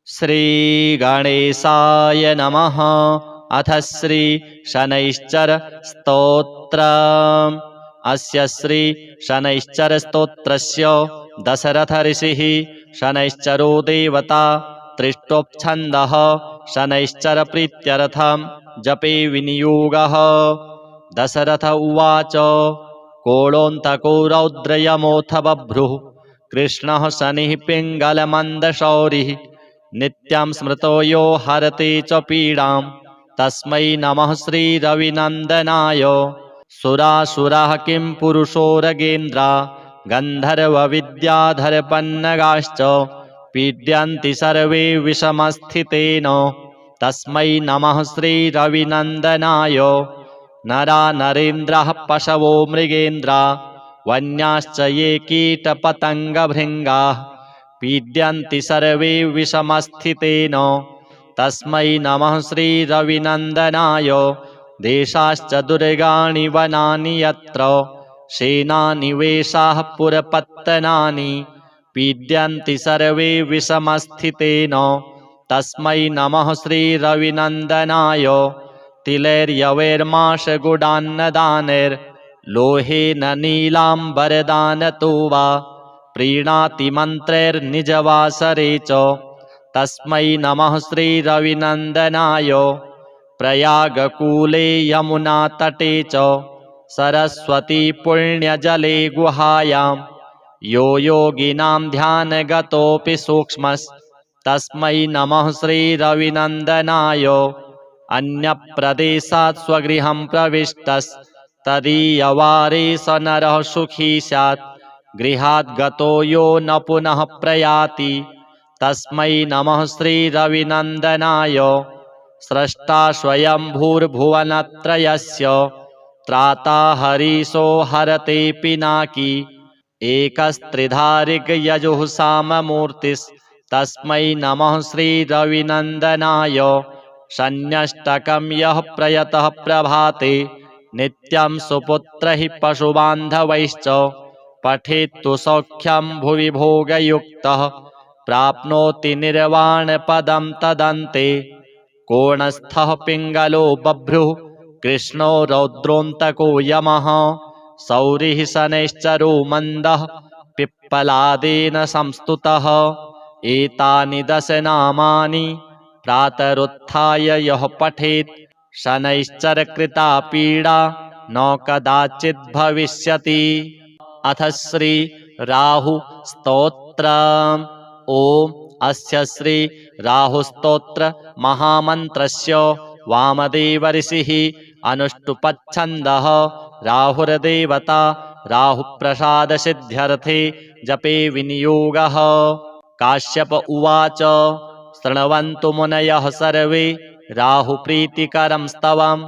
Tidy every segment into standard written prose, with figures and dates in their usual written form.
श्री गणेशाय नमः। अथ श्री शनैश्चर स्तोत्रम्। अस्य श्री शनैश्चर स्तोत्रस्य दशरथ ऋषिः शनैश्चरो देवता त्रिष्टोपछन्दः शनैश्चर प्रीत्यर्थं जपे विनियोगः। दशरथ उवाच कोलोऽन्तको रौद्रयमोऽथ बभ्रुः कृष्णः शनिः पिङ्गलमन्दशौरिः नित्यं स्मृतो यो हरते च पीडां तस्मै नमः श्रीरविनन्दनाय। सुरासुराः किं पुरुषोरगेन्द्रा गन्धर्वविद्याधरपन्नगाश्च पीड्यन्ति सर्वे विषमस्थितेन तस्मै नमः श्रीरविनन्दनाय। नरा नरेन्द्राः पशवो मृगेन्द्रा वन्याश्च ये कीटपतङ्गभृङ्गाः पीड्यन्ति सर्वे विषमस्थितेन तस्मै नमः श्रीरविनन्दनाय। देशाश्च दुर्गाणि वनानि यत्र सेनानिवेशाः पुरपत्तनानि पीड्यन्ति सर्वे विषमस्थितेन तस्मै नमः श्रीरविनन्दनाय। तिलैर्यवैर्माशगुडान्नदानैर्लोहेन नीलाम्बरदानतो वा प्रीणाति मन्त्रैर्निजवासरे च तस्मै नमः श्रीरविनन्दनाय। प्रयागकूले यमुनातटे च सरस्वती पुण्यजले गुहायां यो योगिनां ध्यानगतोऽपि सूक्ष्मस्तस्मै नमः श्रीरविनन्दनाय। अन्यप्रदेशात् स्वगृहं प्रविष्टस्तदीयवारे स नरः सुखी स्यात् गृहात् गतो यो न पुनः प्रयाति तस्मै नमः श्रीरविनन्दनाय। स्रष्टा स्वयंभूर्भुवनत्रयस्य त्राता हरीशो हरते पिनाकी एकस्त्रिधारिग्यजुः साममूर्तिस्तस्मै नमः श्रीरविनन्दनाय। शन्यष्टकं यः प्रयतः प्रभाते नित्यं सुपुत्रैः पशुबान्धवैश्च पठेत्तु सौख्यं भुवि भोगयुक्तः प्राप्नोति निर्वाणपदं तदन्ते। कोणस्थः पिङ्गलो बभ्रुः कृष्णो रौद्रोऽन्तको यमः सौरिः शनैश्चरो मन्दः पिप्पलादेन संस्तुतः। एतानि दश नामानि प्रातरुत्थाय यः पठेत् शनैश्चरकृता पीडा न कदाचित् भविष्यति। अथ श्री राहु स्तोत्रम्। ओम अस्य श्री राहु स्तोत्र महामन्त्रस्य वामदेव ऋषिः अनुष्टुप्छन्दः राहुर्देवता राहुप्रसाद सिद्ध्यर्थे जपे विनियोगः। काश्यप उवाच शृण्वन्तु मुनयः सर्वे राहुप्रीतिकरं स्तवं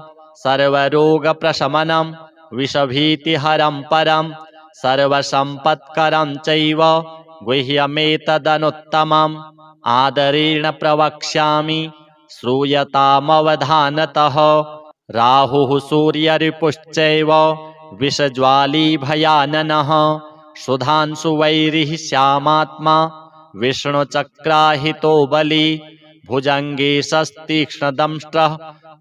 सर्वरोगप्रशमनं विषभीतिहरं परं सर्वसम्पत्करं चैव गुह्यमेतदनुत्तमम् आदरेण प्रवक्ष्यामि श्रूयतामवधानतः। राहुः सूर्यरिपुश्चैव विषज्वाली भयाननः सुधांशुवैरिः श्यामात्मा विष्णुचक्राहितो बली भुजङ्गे शस्तीक्ष्णदंष्ट्रः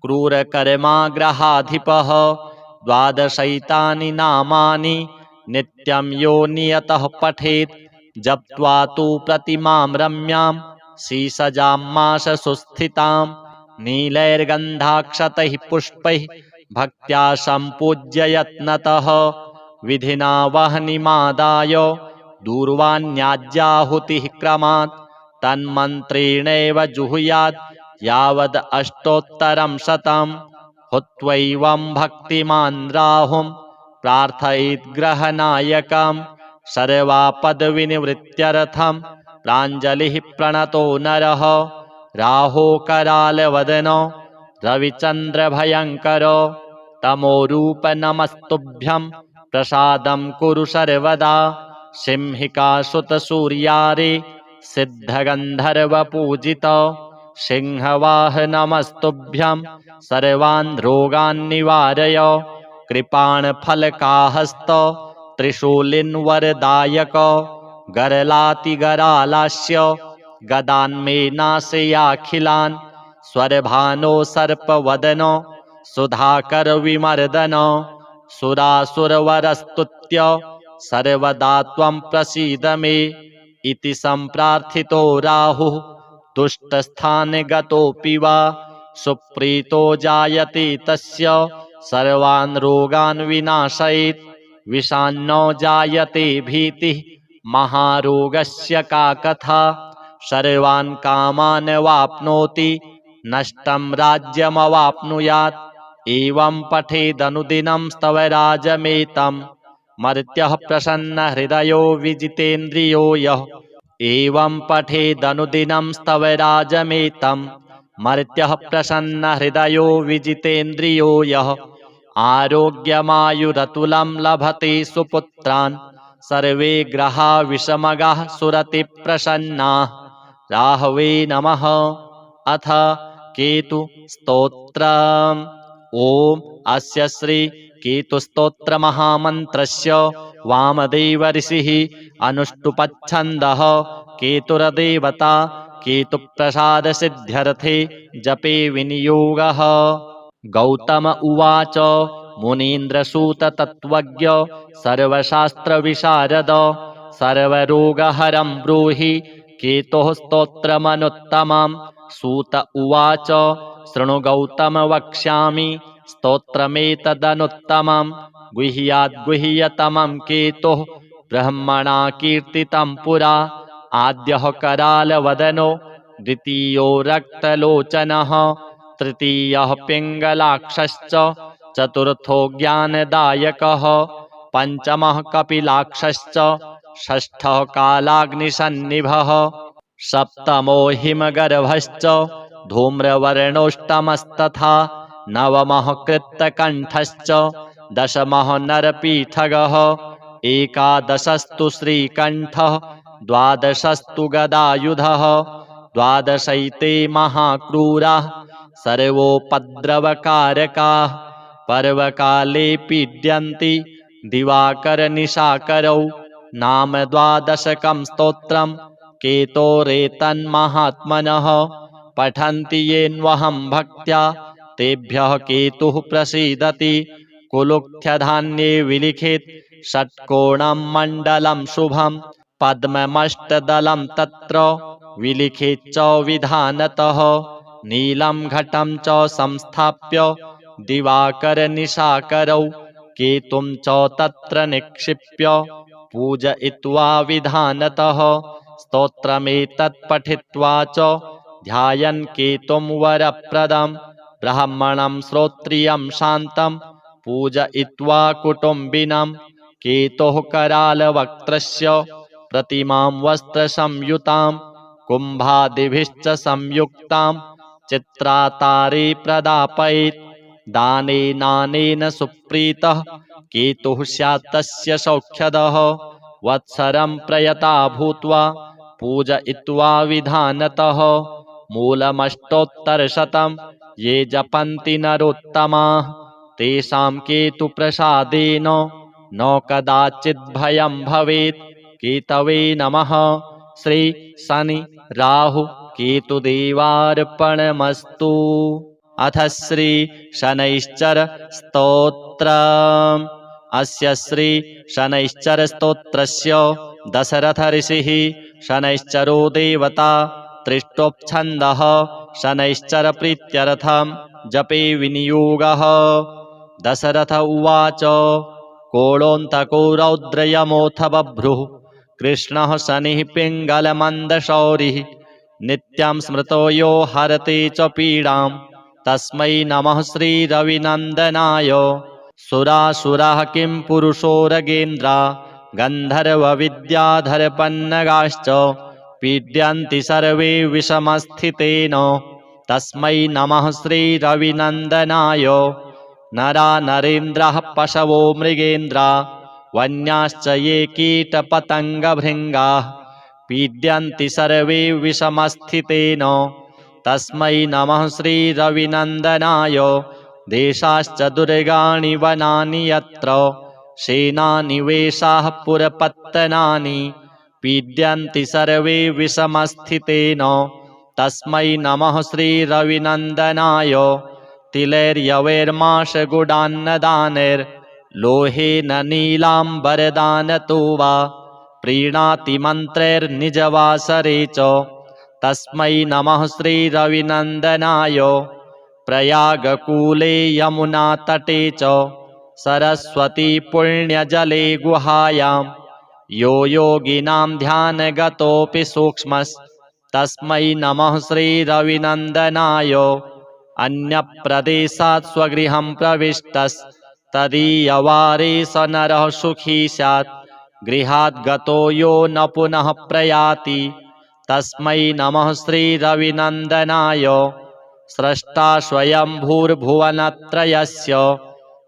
क्रूरकर्माग्रहाधिपः। द्वादशैतानि नामानि नित्यं यो नियतः पठेत् जप्त्वा तु प्रतिमां रम्यां शीसजां माशसुस्थितां नीलैर्गन्धाक्षतैः पुष्पैः भक्त्या सम्पूज्य यत्नतः विधिना वह्निमादाय दूर्वाण्याज्याहुतिः क्रमात् तन्मन्त्रेणैव जुहुयात् यावद् अष्टोत्तरं शतं। हुत्वैवं भक्तिमान् राहुं प्रार्थयेत् ग्रहनायकं सर्वापद्विनिवृत्त्यर्थं प्राञ्जलिः प्रणतो नरः। राहो करालवदनो रविचन्द्रभयङ्करो तमोरूप नमस्तुभ्यं प्रसादं कुरु सर्वदा। सिंहिकासुतसूर्यारे सिद्धगन्धर्वपूजित सिंहवाह नमस्तुभ्यं सर्वान् रोगान् निवारय। कृपाणफलकाहस्त त्रिशूलिन्वरदायक गरलातिगरालास्य गदान्मे नाशयाखिलान् स्वरभानो सर्पवदनो सुधाकर विमर्दनो सुरासुरवरस्तुत्य सर्वदा त्वं प्रसीद मे इति सम्प्रार्थितो राहुः दुष्टस्थाने गतोऽपि वा सुप्रीतो जायते तस्य सर्वान् रोगान् विनाशयेत् विषान्नो जायते भीतिः महारोगस्य का कथा सर्वान् कामान् वाप्नोति नष्टं राज्यमवाप्नुयात् एवं पठेदनुदिनं स्तवराजमेतं मर्त्यः प्रसन्नहृदयो विजितेन्द्रियो यः एवं पठेदनुदिनं स्तवराजमेतं मर्त्यः प्रसन्नहृदयो विजितेन्द्रियो यः आरोग्यमायुरतुलं लभते सुपुत्रान् सर्वे ग्रहा विषमगाः सुरति प्रसन्नाः राहवे नमः। अथ केतु स्तोत्रम्। ओम अस्य श्री केतुस्तोत्र महामन्त्रस्य वामदेव ऋषिः अनुष्टुपच्छन्दः केतुर्देवता केतुप्रसाद सिद्ध्यर्थे जपे विनियोगः। गौतम उवाच मुनीन्द्रसूत तत्त्वज्ञ सर्वशास्त्र विशारद सर्वरोगहरं ब्रूहि केतोः स्तोत्रमनुत्तमम्। सूत उवाच शृणु गौतम वक्ष्यामि स्तोत्रमेतदनुत्तमम् गुह्याद्गुह्यतमं केतुः ब्रह्मणा कीर्तितं पुरा आद्यः करालवदनो द्वितीयो रक्तलोचनः तृतीयः पिङ्गलाक्षश्च चतुर्थो ज्ञानदायकः पंचमः कपिलाक्षश्च षष्ठः कालाग्निसन्निभः सप्तमो हिमगर्भश्च धूम्रवर्णोष्टमस्तथा नवमः कृत्तकण्ठश्च दशमः नरपीठगः एकादशस्तु श्रीकण्ठः द्वादशस्तु गदायुधः द्वादशैते महाक्रूराः सर्वोपद्रवकारकाः पर्वकाले पीड्यन्ति दिवाकरनिशाकरौ नाम द्वादशकं स्तोत्रम् केतोरेतन्महात्मनः पठन्ति येन्वहं भक्त्या तेभ्यः केतुः प्रसीदति कुलुक्थ्यधान्ये विलिखित षट्कोणं मण्डलं शुभं पद्ममष्टदलं तत्र विलिखित च विधानतः नीलं घटं च संस्थाप्य दिवाकरनिशाकरौ केतुं च तत्र निक्षिप्य पूजयित्वा विधानतः स्तोत्रमेतत् पठित्वा च ध्यायन् केतुं वरप्रदं ब्राह्मणं श्रोत्रियं शान्तं पूजयित्वा कुटुम्बिनं केतोः करालवक्त्रस्य प्रतिमां वस्त्रसंयुतां कुम्भादिभिश्च संयुक्तां चित्रातारे प्रदापयेत् दानेनानेन सुप्रीतः केतुः स्यात् तस्य सौख्यदः वत्सरं प्रयता भूत्वा पूजयित्वा विधानतः मूलमष्टोत्तरशतं ये जपन्ति नरोत्तमाः तेषां केतुप्रसादेन न कदाचित् भयं भवेत्। केतवे नमः। श्री शनि राहु केतुदेवार्पणमस्तु। अथ श्री शनैश्चर स्तोत्रम्। अस्य श्री शनैश्चर स्तोत्रस्य दशरथ ऋषिः शनैश्चरो देवता त्रिष्टोपछन्दः शनैश्चर प्रीत्यर्थं जपे विनियोगः। दशरथ उवाच कोणोऽन्तको रौद्रयमोऽथ बभ्रुः कृष्णः शनिः पिङ्गलमन्दशौरिः नित्यं स्मृतो यो हरते च पीडां तस्मै नमः श्रीरविनन्दनाय। सुरासुराः किं पुरुषो रगेन्द्रा गन्धर्वविद्याधरपन्नगाश्च पीड्यन्ति सर्वे विषमस्थितेन तस्मै नमः श्रीरविनन्दनाय। नरा नरेन्द्राः पशवो मृगेन्द्रा वन्याश्च ये कीटपतङ्गभृङ्गाः पीड्यन्ति सर्वे विषमस्थितेन तस्मै नमः श्रीरविनन्दनाय। देशाश्च दुर्गाणि वनानि यत्र सेनानिवेशाः पुरपत्तनानि पीड्यन्ति सर्वे विषमस्थितेन तस्मै नमः श्रीरविनन्दनाय तिलैर्यवैर्माशगुडान्नदानैर्लोहेन नीलाम्बरदानतो वा प्रीणाति मन्त्रैर्निजवासरे च तस्मै नमः श्रीरविनन्दनाय प्रयागकूले यमुनातटे च सरस्वती पुण्यजले गुहायां यो योगिनां ध्यानगतोऽपि सूक्ष्मस्तस्मै नमः श्रीरविनन्दनाय अन्यप्रदेशात् स्वगृहं प्रविष्टस्तदीयवारे स नरः सुखी स्यात् गृहात् गतो यो न पुनः प्रयाति तस्मै नमः श्रीरविनन्दनाय स्रष्टा स्वयंभूर्भुवनत्रयस्य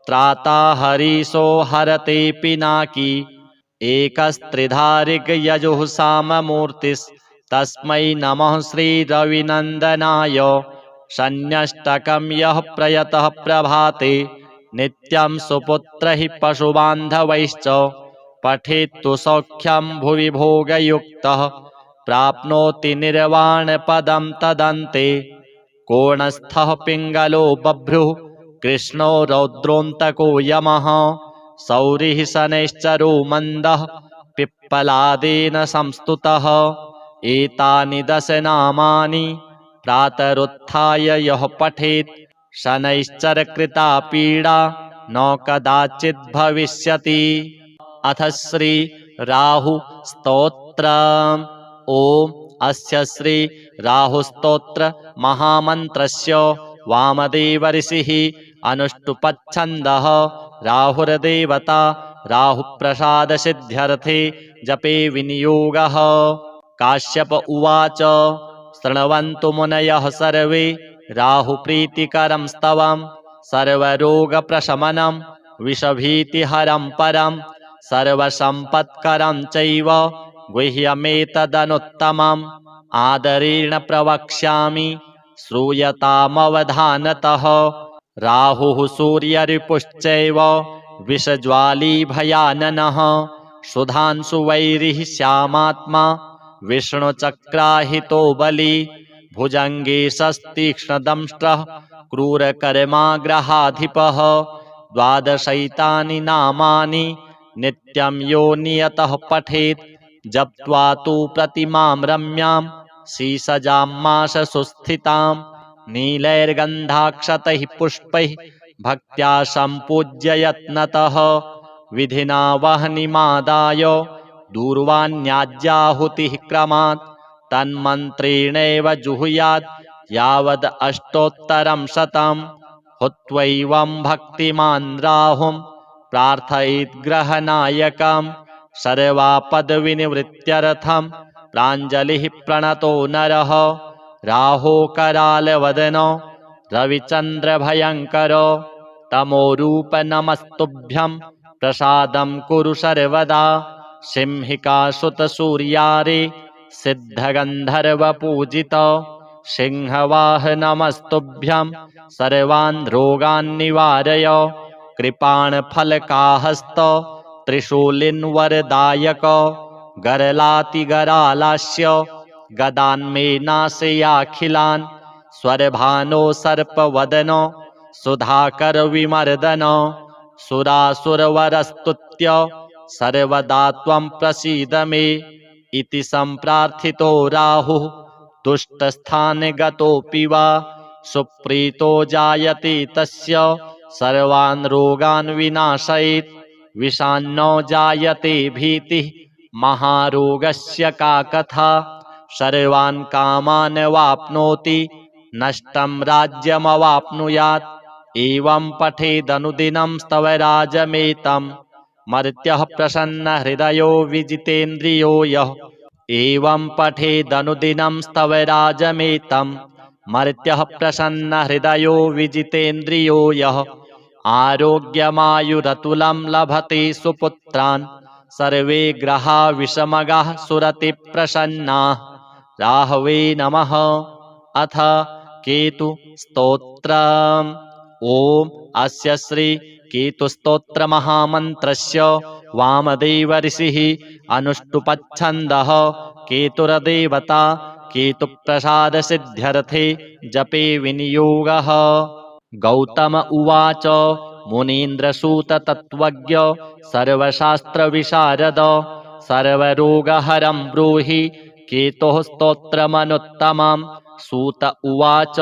त्राता हरीशो हरते पिनाकी एकस्त्रिधारिगयजुः साममूर्तिस्तस्मै नमः श्रीरविनन्दनाय शन्यष्टकं यः प्रयतः प्रभाते नित्यं सुपुत्रैः पशुबान्धवैश्च पठेत्तु सौख्यं भुवि भोगयुक्तः प्राप्नोति निर्वाणपदं तदन्ते कोणस्थः पिङ्गलो बभ्रुः कृष्णो रौद्रोऽन्तको यमः सौरिः शनैश्चरो मन्दः पिप्पलादेन संस्तुतः एतानि दश नामानि प्रातरुत्थाय यः पठेत् शनैश्चरकृता पीडा न कदाचित् भविष्यति। अथ श्री राहु स्तोत्र। ओम अस्य श्री राहुस्तोत्र महामन्त्रस्य वामदेव ऋषिः अनुष्टुप्छन्दः राहुर्देवता राहुप्रसाद सिद्ध्यर्थे जपे विनियोगः। काश्यप उवाच शृण्वन्तु मुनयः सर्वे राहुप्रीतिकरं स्तवं सर्वरोगप्रशमनं विषभीतिहरं परं सर्वसम्पत्करं चैव गुह्यमेतदनुत्तमम् आदरेण प्रवक्ष्यामि श्रूयतामवधानतः। राहुः सूर्यरिपुश्चैव विषज्वाली भयाननः सुधांशुवैरिः श्यामात्मा विष्णुचक्राहितो बली भुजङ्गे शस्तीक्ष्णदंष्ट्रः क्रूरकर्माग्रहाधिपः। द्वादशैतानि नामानि नित्यं यो नियतः पठेत् जप्त्वा तु प्रतिमां रम्यां शीसजां माशसुस्थितां नीलैर्गन्धाक्षतैः पुष्पैः भक्त्या सम्पूज्य यत्नतः विधिना वह्निमादाय दूर्वाण्याज्याहुतिः क्रमात् तन्मन्त्रेणैव जुहुयात् यावद् अष्टोत्तरं शतं। हुत्वैवं भक्तिमान् राहुं प्रार्थयेद्ग्रहनायकं सर्वापद्विनिवृत्त्यर्थं प्राञ्जलिः प्रणतो नरः। राहो करालवदनो रविचन्द्रभयङ्करो तमोरूप नमस्तुभ्यं प्रसादं कुरु सर्वदा। सिंहिकासुतसूर्यारे सिद्धगन्धर्वपूजित सिंहवाह नमस्तुभ्यं सर्वान् रोगान् निवारय। कृपाणफलकाहस्त त्रिशूलिन्वरदायक गरलातिगरालास्य गदान्मे नाशयाखिलान् स्वरभानो सर्पवदनो सुधाकर विमर्दन सुरासुरवरस्तुत्य सर्वदा त्वं प्रसीद मे इति सम्प्रार्थितो राहुः दुष्टस्थाने गतोऽपि वा सुप्रीतो जायते तस्य सर्वान् रोगान् विनाशयेत्। विषान्नो जायते भीतिः महारोगस्य का कथा सर्वान् कामान् वाप्नोति नष्टं राज्यमवाप्नुयात्। एवं पठेदनुदिनं स्तवराजमेतं मर्त्यः प्रसन्नहृदयो विजितेन्द्रियो यः। एवं पठेदनुदिनं स्तवराजमेतं मर्त्यः प्रसन्नहृदयो विजितेन्द्रियो यः। आरोग्यमायुरतुलं लभते सुपुत्रान् सर्वे ग्रहा विषमगाः सुरति प्रसन्नाः। राहवे नमः। अथ केतु स्तोत्रम्। ओम अस्य श्री केतुस्तोत्र महामन्त्रस्य वामदेव ऋषिः अनुष्टुपच्छन्दः केतुर्देवता केतुप्रसादसिद्ध्यर्थे जपे विनियोगः। गौतम उवाच मुनीन्द्रसूत तत्त्वज्ञ सर्वशास्त्रविशारद सर्वरोगहरं ब्रूहि केतोः स्तोत्रमनुत्तमम्। सूत उवाच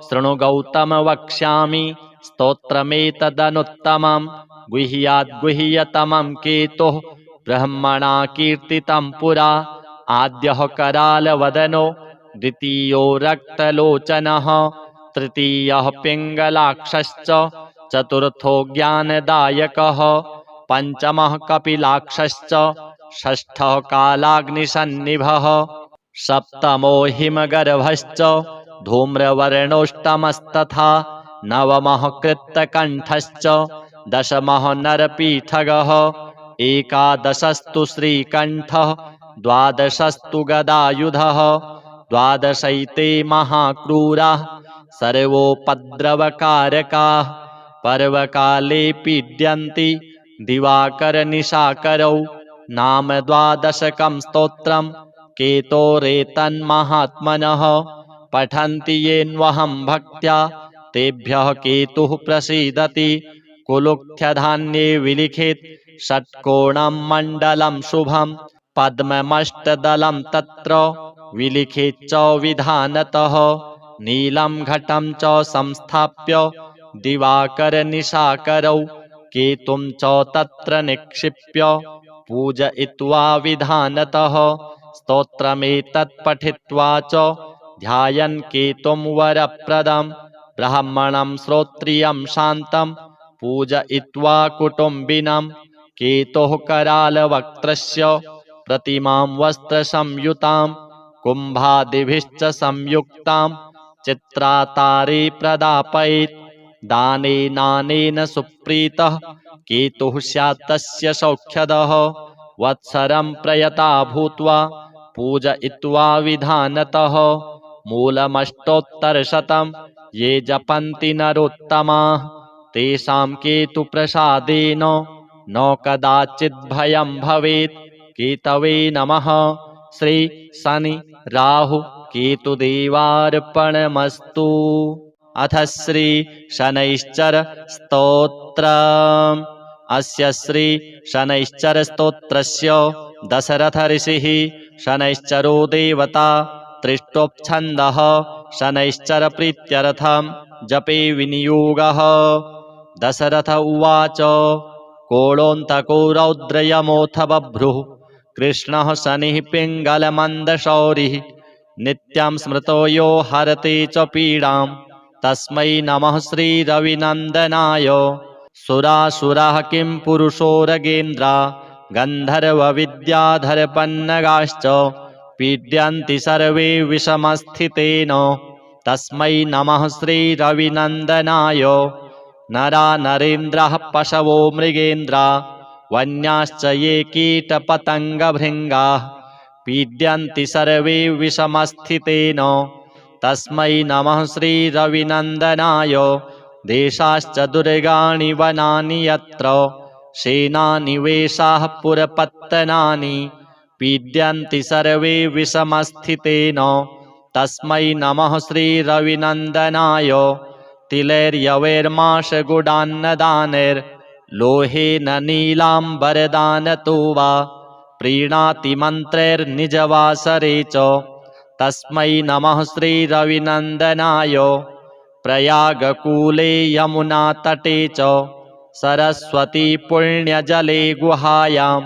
शृणु गौतम वक्ष्यामि स्तोत्रमेतदनुत्तमम्। गुह्याद्गुह्यतमं केतुः ब्रह्मणा कीर्तितं पुरा। आद्यः करालवदनो द्वितीयो रक्तलोचनः तृतीयः पिङ्गलाक्षश्च चतुर्थो ज्ञानदायकः पञ्चमः कपिलाक्षश्च षष्ठः कालाग्निसन्निभः सप्तमो हिमगर्भश्च धूम्रवर्णोष्टमस्तथा नवमः कृत्तकण्ठश्च दशमः नरपीठगः एकादशस्तु श्रीकण्ठः द्वादशस्तु गदायुधः द्वादशैते महाक्रूराः सर्वोपद्रवकारकाः पर्वकाले पीड्यन्ति दिवाकरनिशाकरौ नाम द्वादशकं स्तोत्रम् केतोरेतन्महात्मनः पठन्ति येन्वहं भक्त्या तेभ्यः केतुः प्रसीदति कुलुक्थ्यधान्ये विलिखित षट्कोणं मण्डलं शुभं पद्ममष्टदलं तत्र विलिखित च विधानतः नीलं घटं च संस्थाप्य दिवाकरनिशाकरौ केतुं च तत्र निक्षिप्य पूजयित्वा विधानतः स्तोत्रमेतत् पठित्वा च ध्यायन् केतुं वरप्रदं ब्राह्मणं श्रोत्रियं शान्तं पूजयित्वा कुटुम्बिनं केतोः करालवक्त्रस्य प्रतिमां वस्त्रसंयुतां कुम्भादिभिश्च संयुक्तां चित्रातारे प्रदापयेत् दानेनानेन सुप्रीतः केतुः स्यात् तस्य सौख्यदः वत्सरं प्रयता भूत्वा पूजयित्वा विधानतः मूलमष्टोत्तरशतं ये जपन्ति नरोत्तमाः तेषां केतुप्रसादेन न कदाचित् भयं भवेत्। केतवे नमः। श्री शनि राहु केतुदेवार्पणमस्तु। अथ श्री शनैश्चर स्तोत्रम्। अस्य श्री शनैश्चर स्तोत्रस्य दशरथ ऋषिः शनैश्चरो देवता त्रिष्टोपछन्दः शनैश्चर प्रीत्यर्थं जपे विनियोगः। दशरथ उवाच कोलोऽन्तको रौद्रयमोऽथ बभ्रुः कृष्णः शनिः पिङ्गलमन्दशौरिः नित्यं स्मृतो यो हरते च पीडां तस्मै नमः श्रीरविनन्दनाय। सुरासुराः किं पुरुषोरगेन्द्रा गन्धर्वविद्याधरपन्नगाश्च पीड्यन्ति सर्वे विषमस्थितेन तस्मै नमः श्रीरविनन्दनाय। नरा नरेन्द्राः पशवो मृगेन्द्रा वन्याश्च ये कीटपतङ्गभृङ्गाः पीड्यन्ति सर्वे विषमस्थितेन तस्मै नमः श्रीरविनन्दनाय। देशाश्च दुर्गाणि वनानि यत्र सेनानिवेशाः पुरपत्तनानि पीड्यन्ति सर्वे विषमस्थितेन तस्मै नमः श्रीरविनन्दनाय। तिलैर्यवैर्माशगुडान्नदानैर्लोहेन नीलाम्बरदानतो वा प्रीणाति मन्त्रैर्निजवासरे च तस्मै नमः श्रीरविनन्दनाय। प्रयागकूले यमुनातटे च सरस्वती पुण्यजले गुहायां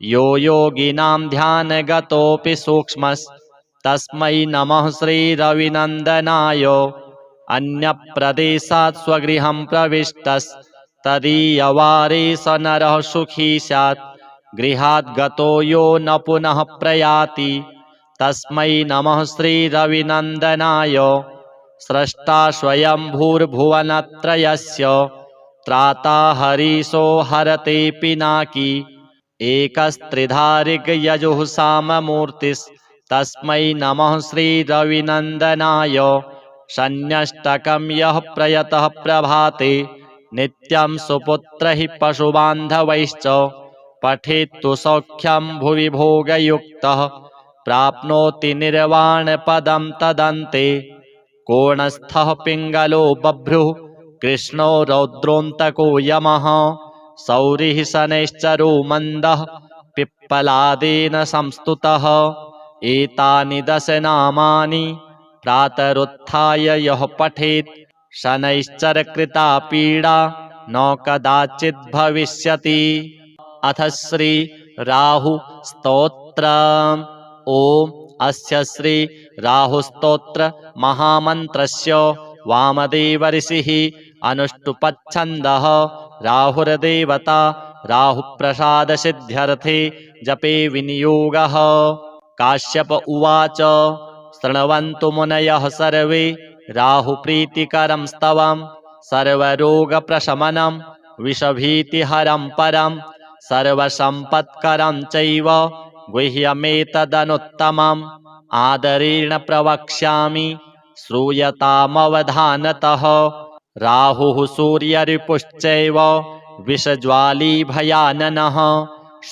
यो योगिनां ध्यानगतोऽपि सूक्ष्मस्तस्मै नमः श्रीरविनन्दनाय। अन्यप्रदेशात् स्वगृहं प्रविष्टस्तदीयवारे स नरः सुखी स्यात् गृहात् गतो यो न पुनः प्रयाति तस्मै नमः श्रीरविनन्दनाय। स्रष्टा स्वयंभूर्भुवनत्रयस्य त्राता हरीशो हरते पिनाकी एकस्त्रिधारिगयजुः साममूर्तिस्तस्मै नमः श्रीरविनन्दनाय। शन्यष्टकं यः प्रयतः प्रभाते नित्यं सुपुत्रैः पशुबान्धवैश्च पठेत्तु सौख्यं भुवि भोगयुक्तः प्राप्नोति निर्वाणपदं तदन्ते कोणस्थः पिङ्गलो बभ्रुः कृष्णो रौद्रोऽन्तको यमः सौरिः शनैश्चरो मन्दः पिप्पलादेन संस्तुतः एतानि दशनामानि प्रातरुत्थाय यः पठेत् शनैश्चरकृता पीडा न कदाचित् भविष्यति। अथ श्री राहु स्तोत्र। ओम अस्य श्री राहु स्तोत्र महामन्त्रस्य वामदेव ऋषिः अनुष्टुपच्छन्दः राहुर्देवता राहुप्रसाद सिद्ध्यर्थे जपे विनियोगः। काश्यप उवाच शृण्वन्तु मुनयः सर्वे राहुप्रीतिकरं स्तवं सर्वरोगप्रशमनं विषभीतिहरं परं सर्वसम्पत्करं चैव गुह्यमेतदनुत्तमम् आदरेण प्रवक्ष्यामि श्रूयतामवधानतः। राहुः सूर्यरिपुश्चैव विषज्वाली भयाननः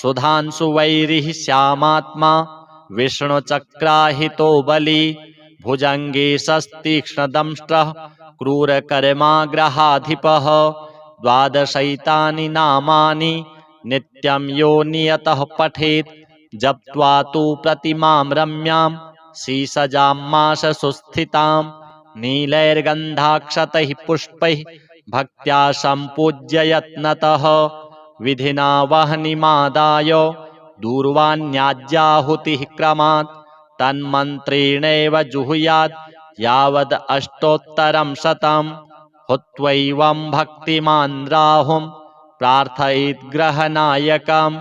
सुधांशुवैरिः श्यामात्मा विष्णुचक्राहितो बली भुजङ्गे शस्तीक्ष्णदंष्ट्रः क्रूरकर्माग्रहाधिपः। द्वादशैतानि नामानि नित्यं यो नियतः पठेत् जप्त्वा तु प्रतिमां रम्यां शीसजां माशसुस्थितां नीलैर्गन्धाक्षतैः पुष्पैः भक्त्या सम्पूज्य यत्नतः विधिना वह्निमादाय दूर्वाण्याज्याहुतिः क्रमात् तन्मन्त्रेणैव जुहुयात् यावद् अष्टोत्तरं शतम् हुत्वैवं भक्तिमान् राहुं प्रार्थयेद्ग्रहनायकं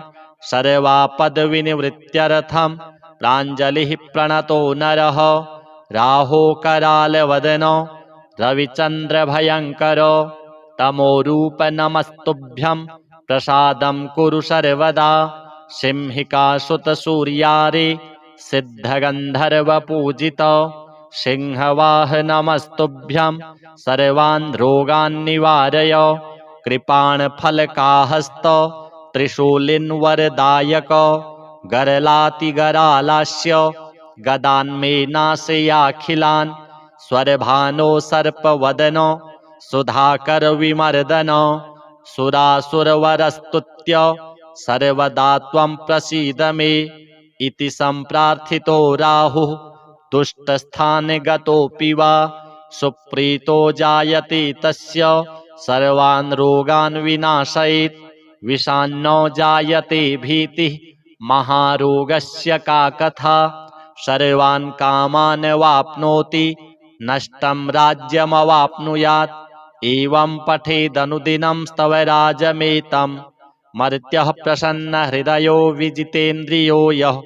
सर्वापदविनिवृत्त्यर्थं प्राञ्जलिः प्रणतो नरः। राहो करालवदनो रविचन्द्रभयङ्करो तमोरूप नमस्तुभ्यं प्रसादं कुरु सर्वदा सिंहिकासुतसूर्यारे सिद्धगन्धर्वपूजित सिंहवाह नमस्तुभ्यं सर्वान् रोगान् निवारय कृपाणफलकाहस्त त्रिशूलिन्वरदायक गरलातिगरालास्य गदान्मे नाशयाखिलान् स्वरभानो सर्पवदनो सुधाकर विमर्दन सुरासुरवरस्तुत्य सर्वदा त्वं प्रसीद मे इति सम्प्रार्थितो राहुः दुष्टस्थाने गतोऽपि वा सुप्रीतो जायते तस्य सर्वान् रोगान् विनाशयेत् विषान्नो जायते भीतिः महारोगस्य का कथा सर्वान् कामान् वाप्नोति नष्टं राज्यमवाप्नुयात् एवं पठेदनुदिनं स्तवराजमेतं मर्त्यः प्रसन्नहृदयो विजितेन्द्रियो यः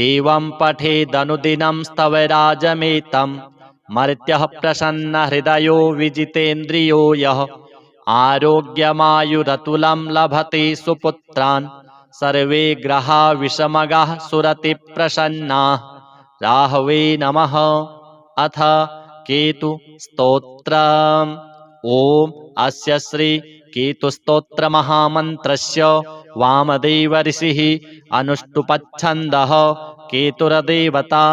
एवं पठेदनुदिनं स्तवराजमेतं मर्त्यः प्रसन्नहृदयो विजितेन्द्रियो यः आरोग्यमायुरतुलं लभते सुपुत्रान् सर्वे ग्रहा विषमगाः सुरति प्रसन्नाः। राहवे नमः। अथ केतु स्तोत्रम्। ओम अस्य श्री केतुस्तोत्र महामन्त्रस्य वामदेव ऋषिः अनुष्टुपच्छन्दः केतुरदेवता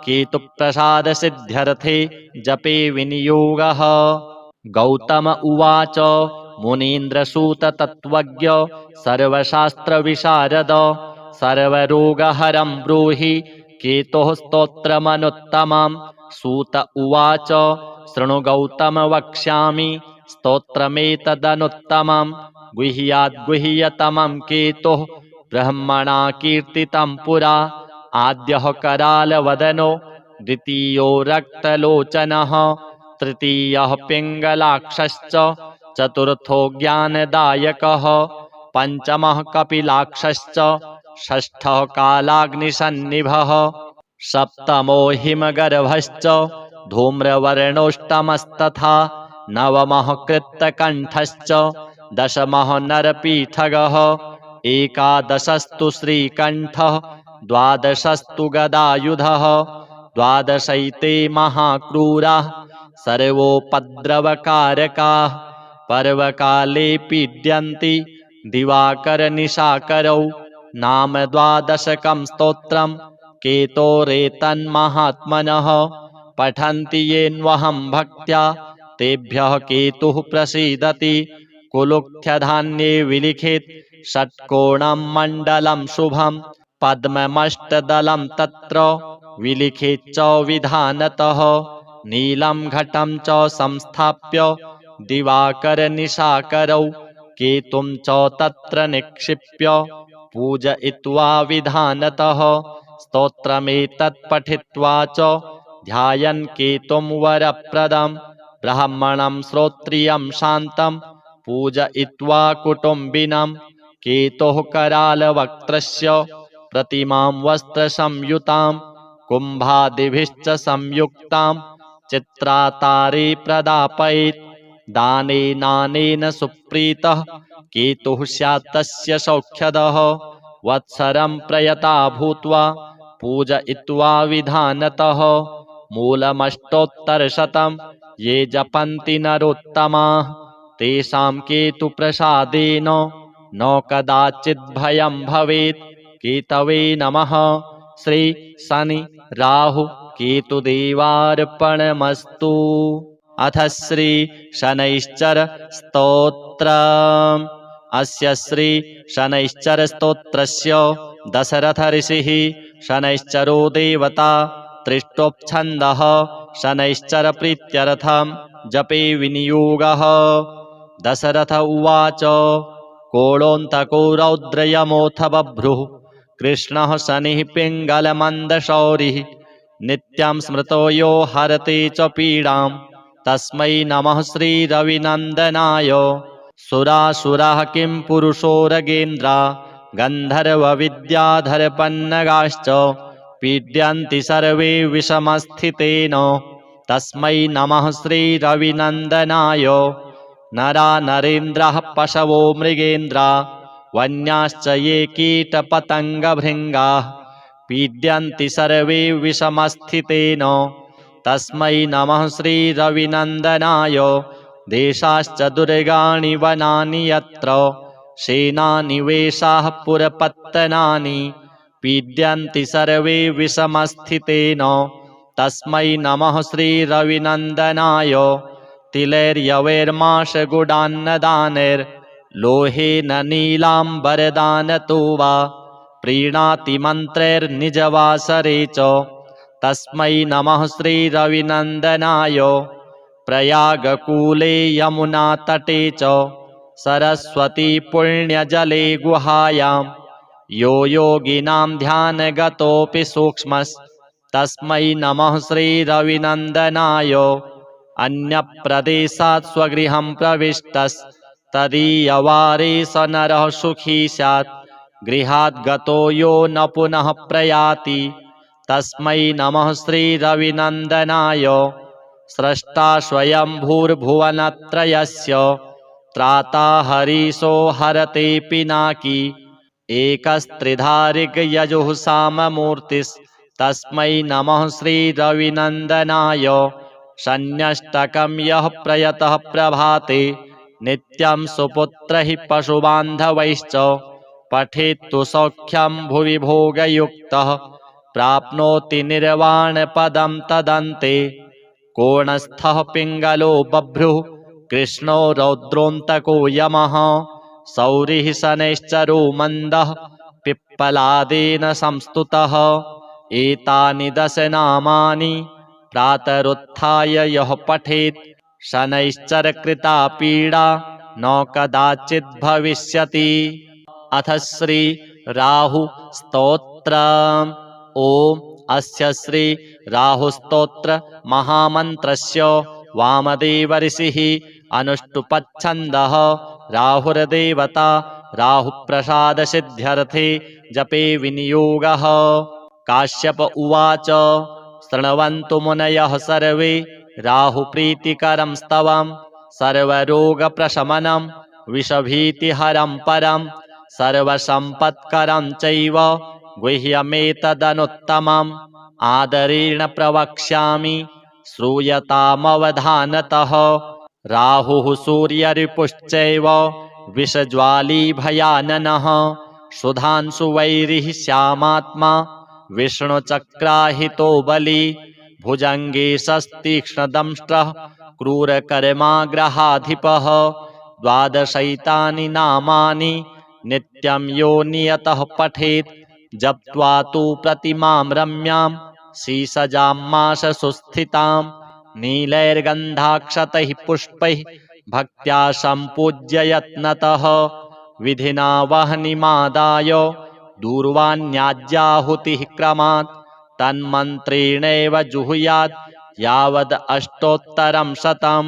केतुप्रसाद सिद्ध्यर्थे जपे विनियोगः। गौतम उवाच मुनीन्द्रसूत तत्त्वज्ञ सर्वशास्त्रविशारद सर्वरोगहरं ब्रूहि केतोः स्तोत्रमनुत्तमम्। सूत उवाच शृणु गौतम वक्ष्यामि स्तोत्रमेतदनुत्तमं गुह्याद्गुह्यतमं केतुः ब्रह्मणा कीर्तितं पुरा आद्यः करालवदनो द्वितीयो रक्तलोचनः तृतीयः पिङ्गलाक्षश्च चतुर्थो ज्ञानदायकः पञ्चमः कपिलाक्षश्च षष्ठः कालाग्निसन्निभः सप्तमो हिमगर्भश्च धूम्रवर्णोष्टमस्तथा नवमः कृत्तकण्ठश्च दशमः नरपीठगः एकादशस्तु श्रीकण्ठः द्वादशस्तु गदायुधः द्वादशैते महाक्रूराः सर्वोपद्रवकारकाः पर्वकाले पीड्यन्ति दिवाकरनिशाकरौ नाम द्वादशकं स्तोत्रं केतोरेतन्महात्मनः पठन्ति येन्वहं भक्त्या तेभ्यः केतुः प्रसीदति कुलुक्थ्यधान्ये विलिखित षट्कोणं मण्डलं शुभं पद्ममष्टदलं तत्र विलिखित च विधानतः नीलं घटं च संस्थाप्य दिवाकरनिशाकरौ केतुं च तत्र निक्षिप्य पूजयित्वा विधानतः स्तोत्रमेतत् पठित्वा च ध्यायन् केतुं वरप्रदं ब्राह्मणं श्रोत्रियं शान्तं पूजयित्वा कुटुम्बिनं केतुः करालवक्त्रस्य प्रतिमां वस्त्रसंयुतां कुम्भादिभिश्च संयुक्तां चित्रातारे प्रदापयेत् दानेनानेन सुप्रीतः केतुः स्यात् तस्य सौख्यदः वत्सरं प्रयता भूत्वा पूजयित्वा विधानतः मूलमष्टोत्तरशतं ये जपन्ति नरोत्तमाः तेषां केतुप्रसादेन न कदाचित् भयं भवेत् केतवे नमः। श्री शनि राहु केतुदेवार्पणमस्तु। अथ श्री शनैश्चर स्तोत्रम्। अस्य श्री शनैश्चर स्तोत्रस्य दशरथ ऋषिः शनैश्चरो देवता त्रिष्टोपछन्दः शनैश्चर प्रीत्यर्थं जपे विनियोगः। दशरथ उवाच कोलोऽन्तको रौद्रयमोऽथ बभ्रुः कृष्णः शनिः पिङ्गलमन्दशौरिः नित्यं स्मृतो यो हरते च पीडां तस्मै नमः श्रीरविनन्दनाय। सुरासुराः किं पुरुषोरगेन्द्रा गन्धर्वविद्याधरपन्नगाश्च पीड्यन्ति सर्वे विषमस्थितेन तस्मै नमः श्रीरविनन्दनाय। नरा नरेन्द्राः पशवो मृगेन्द्रा वन्याश्च ये कीटपतङ्गभृङ्गाः पीड्यन्ति सर्वे विषमस्थितेन तस्मै नमः श्रीरविनन्दनाय। देशाश्च दुर्गाणि वनानि यत्र सेनानिवेशाः पुरपत्तनानि पीड्यन्ति सर्वे विषमस्थितेन तस्मै नमः श्रीरविनन्दनाय। तिलैर्यवैर्माशगुडान्नदानैर्लोहेन नीलाम्बरदानतो वा प्रीणाति मन्त्रैर्निजवासरे च तस्मै नमः श्रीरविनन्दनाय। प्रयागकूले यमुनातटे च सरस्वती पुण्यजले गुहायां यो योगिनां ध्यानगतोऽपि सूक्ष्मस्तस्मै नमः श्रीरविनन्दनाय। अन्यप्रदेशात् स्वगृहं प्रविष्टस्तदीयवारे स नरः सुखी स्यात् गृहात् गतो यो न पुनः प्रयाति तस्मै नमः श्रीरविनन्दनाय। स्रष्टा स्वयंभूर्भुवनत्रयस्य त्राता हरीशो हरते पिनाकी एकस्त्रिधारिगयजुः साममूर्तिस्तस्मै नमः श्रीरविनन्दनाय। शन्यष्टकं यः प्रयतः प्रभाते नित्यं सुपुत्रैः पशुबान्धवैश्च पठेत्तु सौख्यं भुवि भोगयुक्तः प्राप्नोति निर्वाणपदं तदन्ते। कोणस्थः पिङ्गलो बभ्रुः कृष्णो रौद्रोऽन्तको यमः सौरिः शनैश्चरो मन्दः पिप्पलादेन संस्तुतः। एतानि दश नामानि प्रातरुत्थाय यः पठेत् शनैश्चरकृता पीडा न कदाचित् भविष्यति। अथ श्री राहु स्तोत्रम्। ओम अस्य श्री राहुस्तोत्र महामन्त्रस्य वामदेव ऋषिः अनुष्टुपच्छन्दः राहुर्देवता राहुप्रसादसिद्ध्यर्थे जपे विनियोगः। काश्यप उवाच शृण्वन्तु मुनयः सर्वे राहुप्रीतिकरं स्तवं सर्वरोगप्रशमनं विषभीतिहरं परं सर्वसम्पत्करं चैव गुह्यमेतदनुत्तमम् आदरेण प्रवक्ष्यामि श्रूयतामवधानतः। राहुः सूर्यरिपुश्चैव विषज्वाली भयाननः सुधांशुवैरिः श्यामात्मा विष्णुचक्राहितो बली भुजङ्गे सस्तीक्ष्णदंष्ट्रः क्रूरकर्माग्रहाधिपः द्वादशैतानि नामानि नित्यं यो नियतः पठेत् जप्त्वा तु प्रतिमां रम्यां शीसजां माशसुस्थितां नीलैर्गन्धाक्षतैः पुष्पैः भक्त्या सम्पूज्य यत्नतः विधिना वह्निमादाय दूर्वाण्याज्याहुतिः क्रमात् तन्मन्त्रेणैव जुहुयात् यावद् अष्टोत्तरं शतं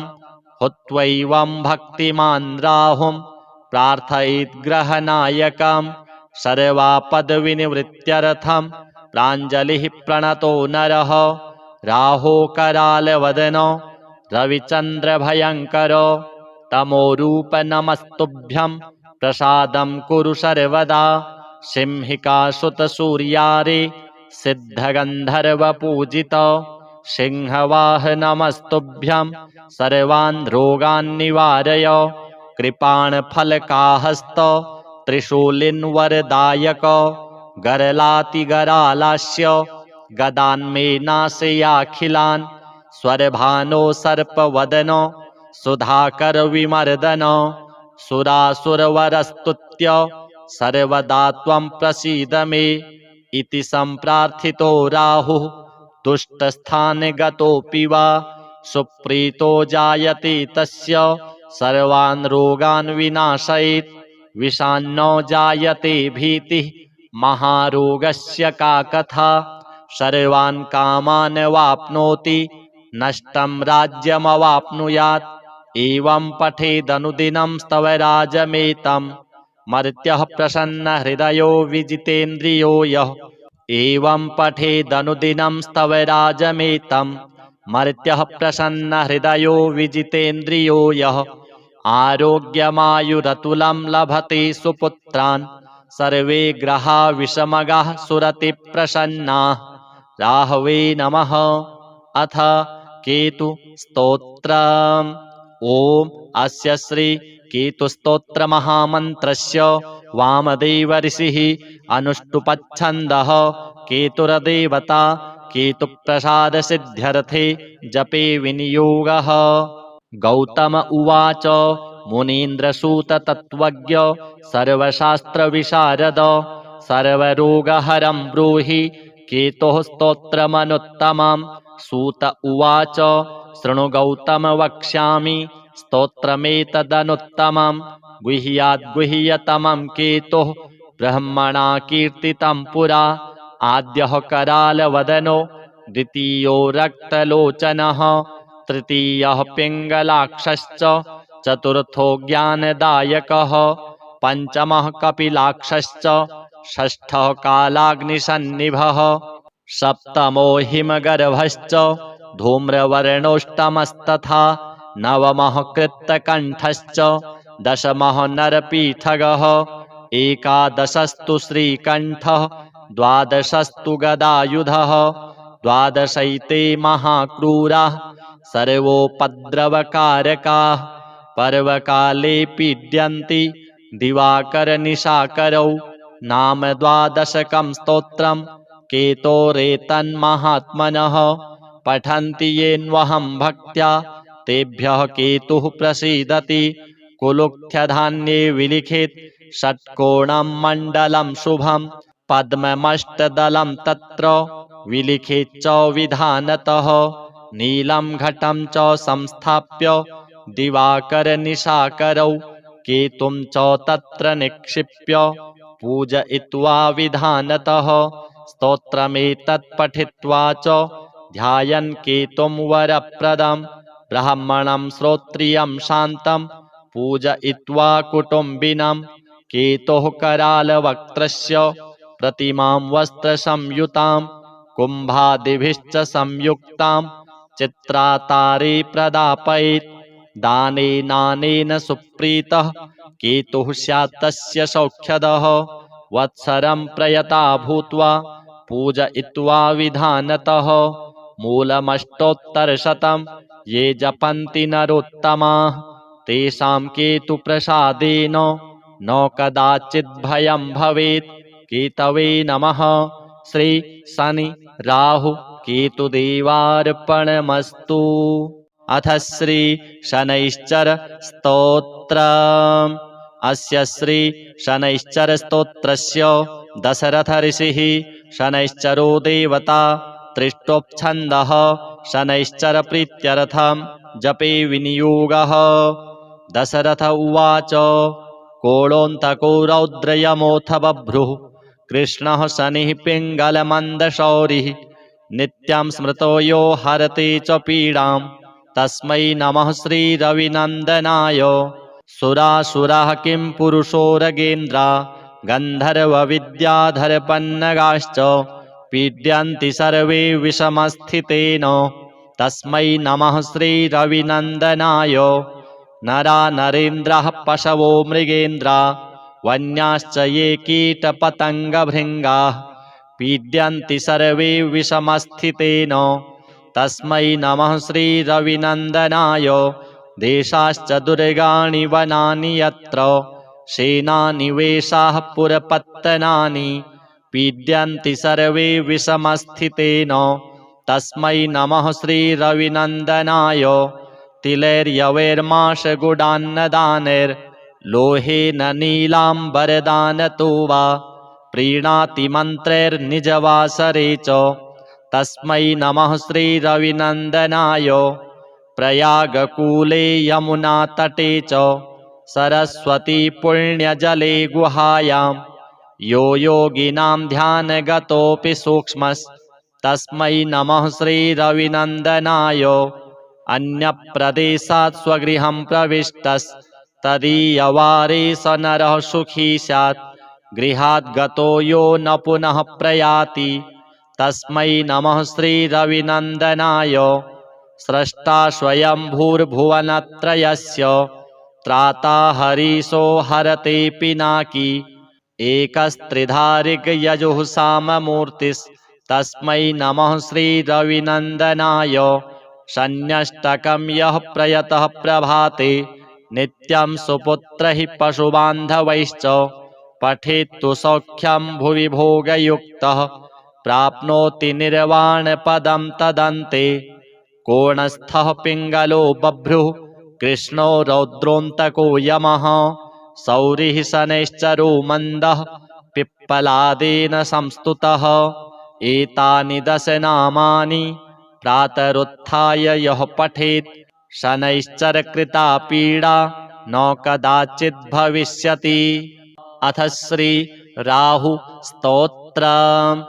हुत्वैवं भक्तिमान् राहुं प्रार्थयेत् ग्रहनायकं सर्वापदविनिवृत्त्यर्थं प्राञ्जलिः प्रणतो नरः राहो करालवदनो रविचन्द्रभयङ्करो तमोरूप नमस्तुभ्यं प्रसादं कुरु सर्वदा सिंहिकासुतसूर्यारे सिद्धगन्धर्वपूजित सिंहवाहनमस्तुभ्यं सर्वान् रोगान् निवारय कृपाणफलकाहस्त त्रिशूलिन्वरदायक गरलातिगरालास्य गदान्मे नाशयाखिलान् स्वरभानो सर्पवदनो सुधाकर विमर्दन सुरासुरवरस्तुत्य सर्वदा त्वं प्रसीद मे इति सम्प्रार्थितो राहुः दुष्टस्थाने गतोऽपि वा सुप्रीतो जायते तस्य सर्वान् रोगान् विनाशयेत् विषान्नो जायते भीतिः महारोगस्य का कथा सर्वान् कामान् वाप्नोति नष्टं राज्यमवाप्नुयात् एवं पठेदनुदिनं स्तवराजमेतं मर्त्यः प्रसन्नहृदयो विजितेन्द्रियो यः एवं पठेदनुदिनं स्तवराजमेतं मर्त्यः प्रसन्नहृदयो विजितेन्द्रियो यः आरोग्यमायुरतुलं लभते सुपुत्रान् सर्वे ग्रहा विषमगाः सुरति प्रसन्नाः राहवे नमः। अथ केतु स्तोत्रम्। ओम अस्य श्री केतुस्तोत्र महामन्त्रस्य वामदेव ऋषिः अनुष्टुपच्छन्दः केतुर्देवता केतुप्रसाद सिद्ध्यर्थे जपे विनियोगः। गौतम उवाच मुनीन्द्रसूत तत्त्वज्ञ सर्वशास्त्रविशारद सर्वरोगहरं ब्रूहि केतोः स्तोत्रमनुत्तमं। सूत उवाच शृणु गौतम वक्ष्यामि स्तोत्रमेतदनुत्तमं गुह्याद्गुह्यतमं केतुः ब्रह्मणा कीर्तितं पुरा। आद्यः करालवदनो द्वितीयो रक्तलोचनः तृतीयः पिङ्गलाक्षश्च चतुर्थो ज्ञानदायकः पञ्चमः कपिलाक्षश्च षष्ठः कालाग्निसन्निभः सप्तमो हिमगर्भश्च धूम्रवर्णोष्टमस्तथा नवमः कृत्तकण्ठश्च दशमः नरपीठगः एकादशस्तु श्रीकण्ठः द्वादशस्तु गदायुधः द्वादशैते महाक्रूराः सर्वोपद्रवकारकाः पर्वकाले पीड्यन्ति दिवाकरनिशाकरौ नाम द्वादशकं स्तोत्रं केतोरेतन्महात्मनः पठन्ति येन्वहं भक्त्या तेभ्यः केतुः प्रसीदति कुलुक्थ्यधान्ये विलिखित षट्कोणं मण्डलं शुभं पद्ममष्टदलं तत्र विलिखित च विधानतः नीलं घटं च संस्थाप्य दिवाकरनिशाकरौ केतुं च तत्र निक्षिप्य पूजयित्वा विधानतः स्तोत्रमेतत् पठित्वा च ध्यायन् केतुं वरप्रदं ब्राह्मणं श्रोत्रियं शान्तं पूजयित्वा कुटुम्बिनं केतोः करालवक्त्रस्य प्रतिमां वस्त्रसंयुतां कुम्भादिभिश्च संयुक्तां चित्रातारे प्रदापयेत् दानेनानेन सुप्रीतः केतुः स्यात् तस्य सौख्यदः वत्सरं प्रयता भूत्वा पूजयित्वा विधानतः मूलमष्टोत्तरशतं ये जपन्ति नरोत्तमाः तेषां केतुप्रसादेन न कदाचित् भयं भवेत्। केतवे नमः। श्री शनि राहु केतुदेवार्पणमस्तु। अथ श्री शनैश्चर स्तोत्रम्। अस्य श्री शनैश्चर स्तोत्रस्य दशरथ ऋषिः शनैश्चरो देवता त्रिष्टोपछन्दः शनैश्चर प्रीत्यर्थं जपे विनियोगः। दशरथ उवाच कोणोऽन्तको रौद्रयमोऽथ बभ्रुः कृष्णः शनिः पिङ्गलमन्दशौरिः नित्यं स्मृतो यो हरते च पीडां तस्मै नमः श्रीरविनन्दनाय। सुरासुराः किं पुरुषोरगेन्द्रा गन्धर्वविद्याधरपन्नगाश्च पीड्यन्ति सर्वे विषमस्थितेन तस्मै नमः श्रीरविनन्दनाय। नरा नरेन्द्राः पशवो मृगेन्द्रा वन्याश्च ये कीटपतङ्गभृङ्गाः पीड्यन्ति सर्वे विषमस्थितेन तस्मै नमः श्रीरविनन्दनाय। देशाश्च दुर्गाणि वनानि यत्र सेनानिवेशाः पुरपत्तनानि पीड्यन्ति सर्वे विषमस्थितेन तस्मै नमः श्रीरविनन्दनाय। तिलैर्यवैर्माशगुडान्नदानैर्लोहेन नीलाम्बरदानतो वा प्रीणाति मन्त्रैर्निजवासरे च तस्मै नमः श्रीरविनन्दनाय। प्रयागकूले यमुनातटे च सरस्वती पुण्यजले गुहायां यो योगिनां ध्यानगतोऽपि सूक्ष्मस्तस्मै नमः श्रीरविनन्दनाय। अन्यप्रदेशात् स्वगृहं प्रविष्टस्तदीयवारे स नरः सुखी स्यात् गृहात् गतो यो न पुनः प्रयाति तस्मै नमः श्रीरविनन्दनाय। स्रष्टा स्वयंभूर्भुवनत्रयस्य त्राता हरीशो हरते पिनाकी एकस्त्रिधारिगयजुः साममूर्तिस्तस्मै नमः श्रीरविनन्दनाय। शन्यष्टकं यः प्रयतः प्रभाते नित्यं सुपुत्रैः पशुबान्धवैश्च पठेत्तु सौख्यं भुवि भोगयुक्तः प्राप्नोति निर्वाणपदं तदन्ते। कोणस्थः पिङ्गलो बभ्रुः कृष्णो रौद्रोऽन्तको यमः सौरिः शनैश्चरो मन्दः पिप्पलादेन संस्तुतः। एतानि दश नामानि प्रातरुत्थाय यः पठेत् शनैश्चरकृता पीडा न कदाचित् भविष्यति। अथ श्री राहु स्तोत्रम्।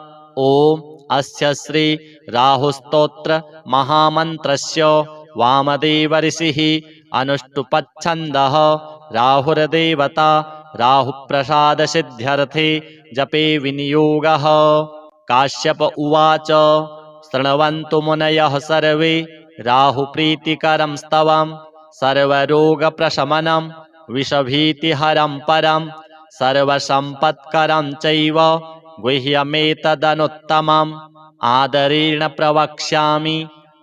ओम अस्य श्री राहुस्तोत्र महामन्त्रस्य वामदेव ऋषिः अनुष्टुपच्छन्दः राहुर्देवता राहुप्रसादसिद्ध्यर्थे जपे विनियोगः। काश्यप उवाच शृण्वन्तु मुनयः सर्वे राहुप्रीतिकरं स्तवं सर्वरोगप्रशमनं विषभीतिहरं परं सर्वसम्पत्करं चैव गुह्यमेतदनुत्तमम् आदरेण प्रवक्ष्यामि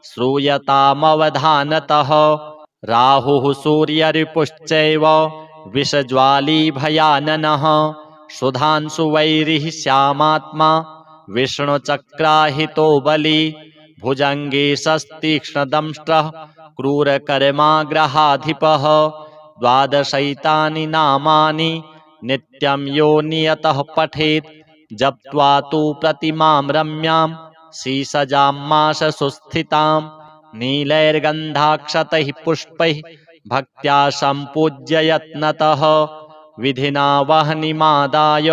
श्रूयतामवधानतः। राहुः सूर्यरिपुश्चैव विषज्वाली भयाननः सुधांशुवैरिः श्यामात्मा विष्णुचक्राहितो बली भुजङ्गे शस्तीक्ष्णदंष्ट्रः क्रूरकर्माग्रहाधिपः। द्वादशैतानि नामानि नित्यं यो नियतः पठेत् जप्त्वा तु प्रतिमां रम्यां शीसजां माशसुस्थितां नीलैर्गन्धाक्षतैः पुष्पैः भक्त्या सम्पूज्य यत्नतः विधिना वह्निमादाय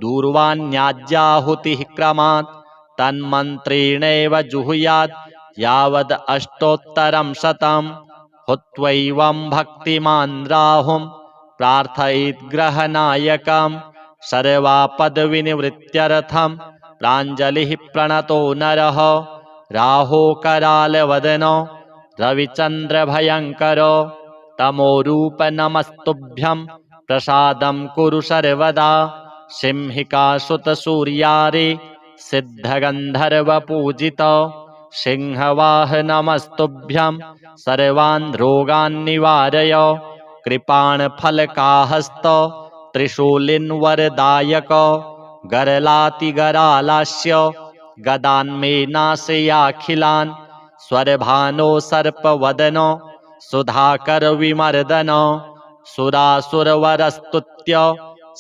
दूर्वाण्याज्याहुतिः क्रमात् तन्मन्त्रेणैव जुहुयात् यावद् अष्टोत्तरं शतं। हुत्वैवं भक्तिमान् राहुं प्रार्थयेत् ग्रहनायकं सर्वापद्विनिवृत्त्यर्थं प्राञ्जलिः प्रणतो नरः। राहो करालवदनो रविचन्द्रभयङ्करो तमोरूप नमस्तुभ्यं प्रसादं कुरु सर्वदा। सिंहिकासुतसूर्यारे सिद्धगन्धर्वपूजित सिंहवाह नमस्तुभ्यं सर्वान् रोगान् निवारय। कृपाणफलकाहस्त त्रिशूलिन्वरदायको गरलातिगरालास्य गदान्मेनाशयाखिलान् स्वरभानो सर्पवदनो सुधाकरविमर्दनो सुरासुरवरस्तुत्य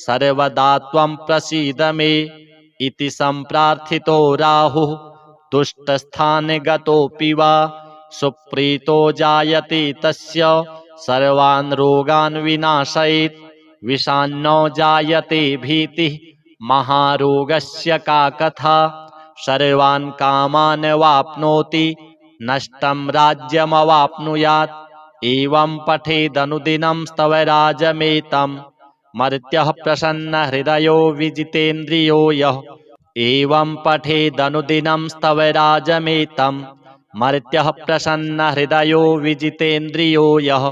सर्वदा त्वं प्रसीद मे इति सम्प्रार्थितो राहुः दुष्टस्थाने गतोऽपि वा सुप्रीतो जायते तस्य सर्वान् रोगान् विनाशयेत् विषान्नो जायते भीतिः महारोगस्य का कथा सर्वान् कामान् वाप्नोति नष्टं राज्यमवाप्नुयात् एवं पठेदनुदिनं स्तवराजमेतं मर्त्यः प्रसन्नहृदयो विजितेन्द्रियो यः एवं पठेदनुदिनं स्तवराजमेतं मर्त्यः प्रसन्नहृदयो विजितेन्द्रियो यः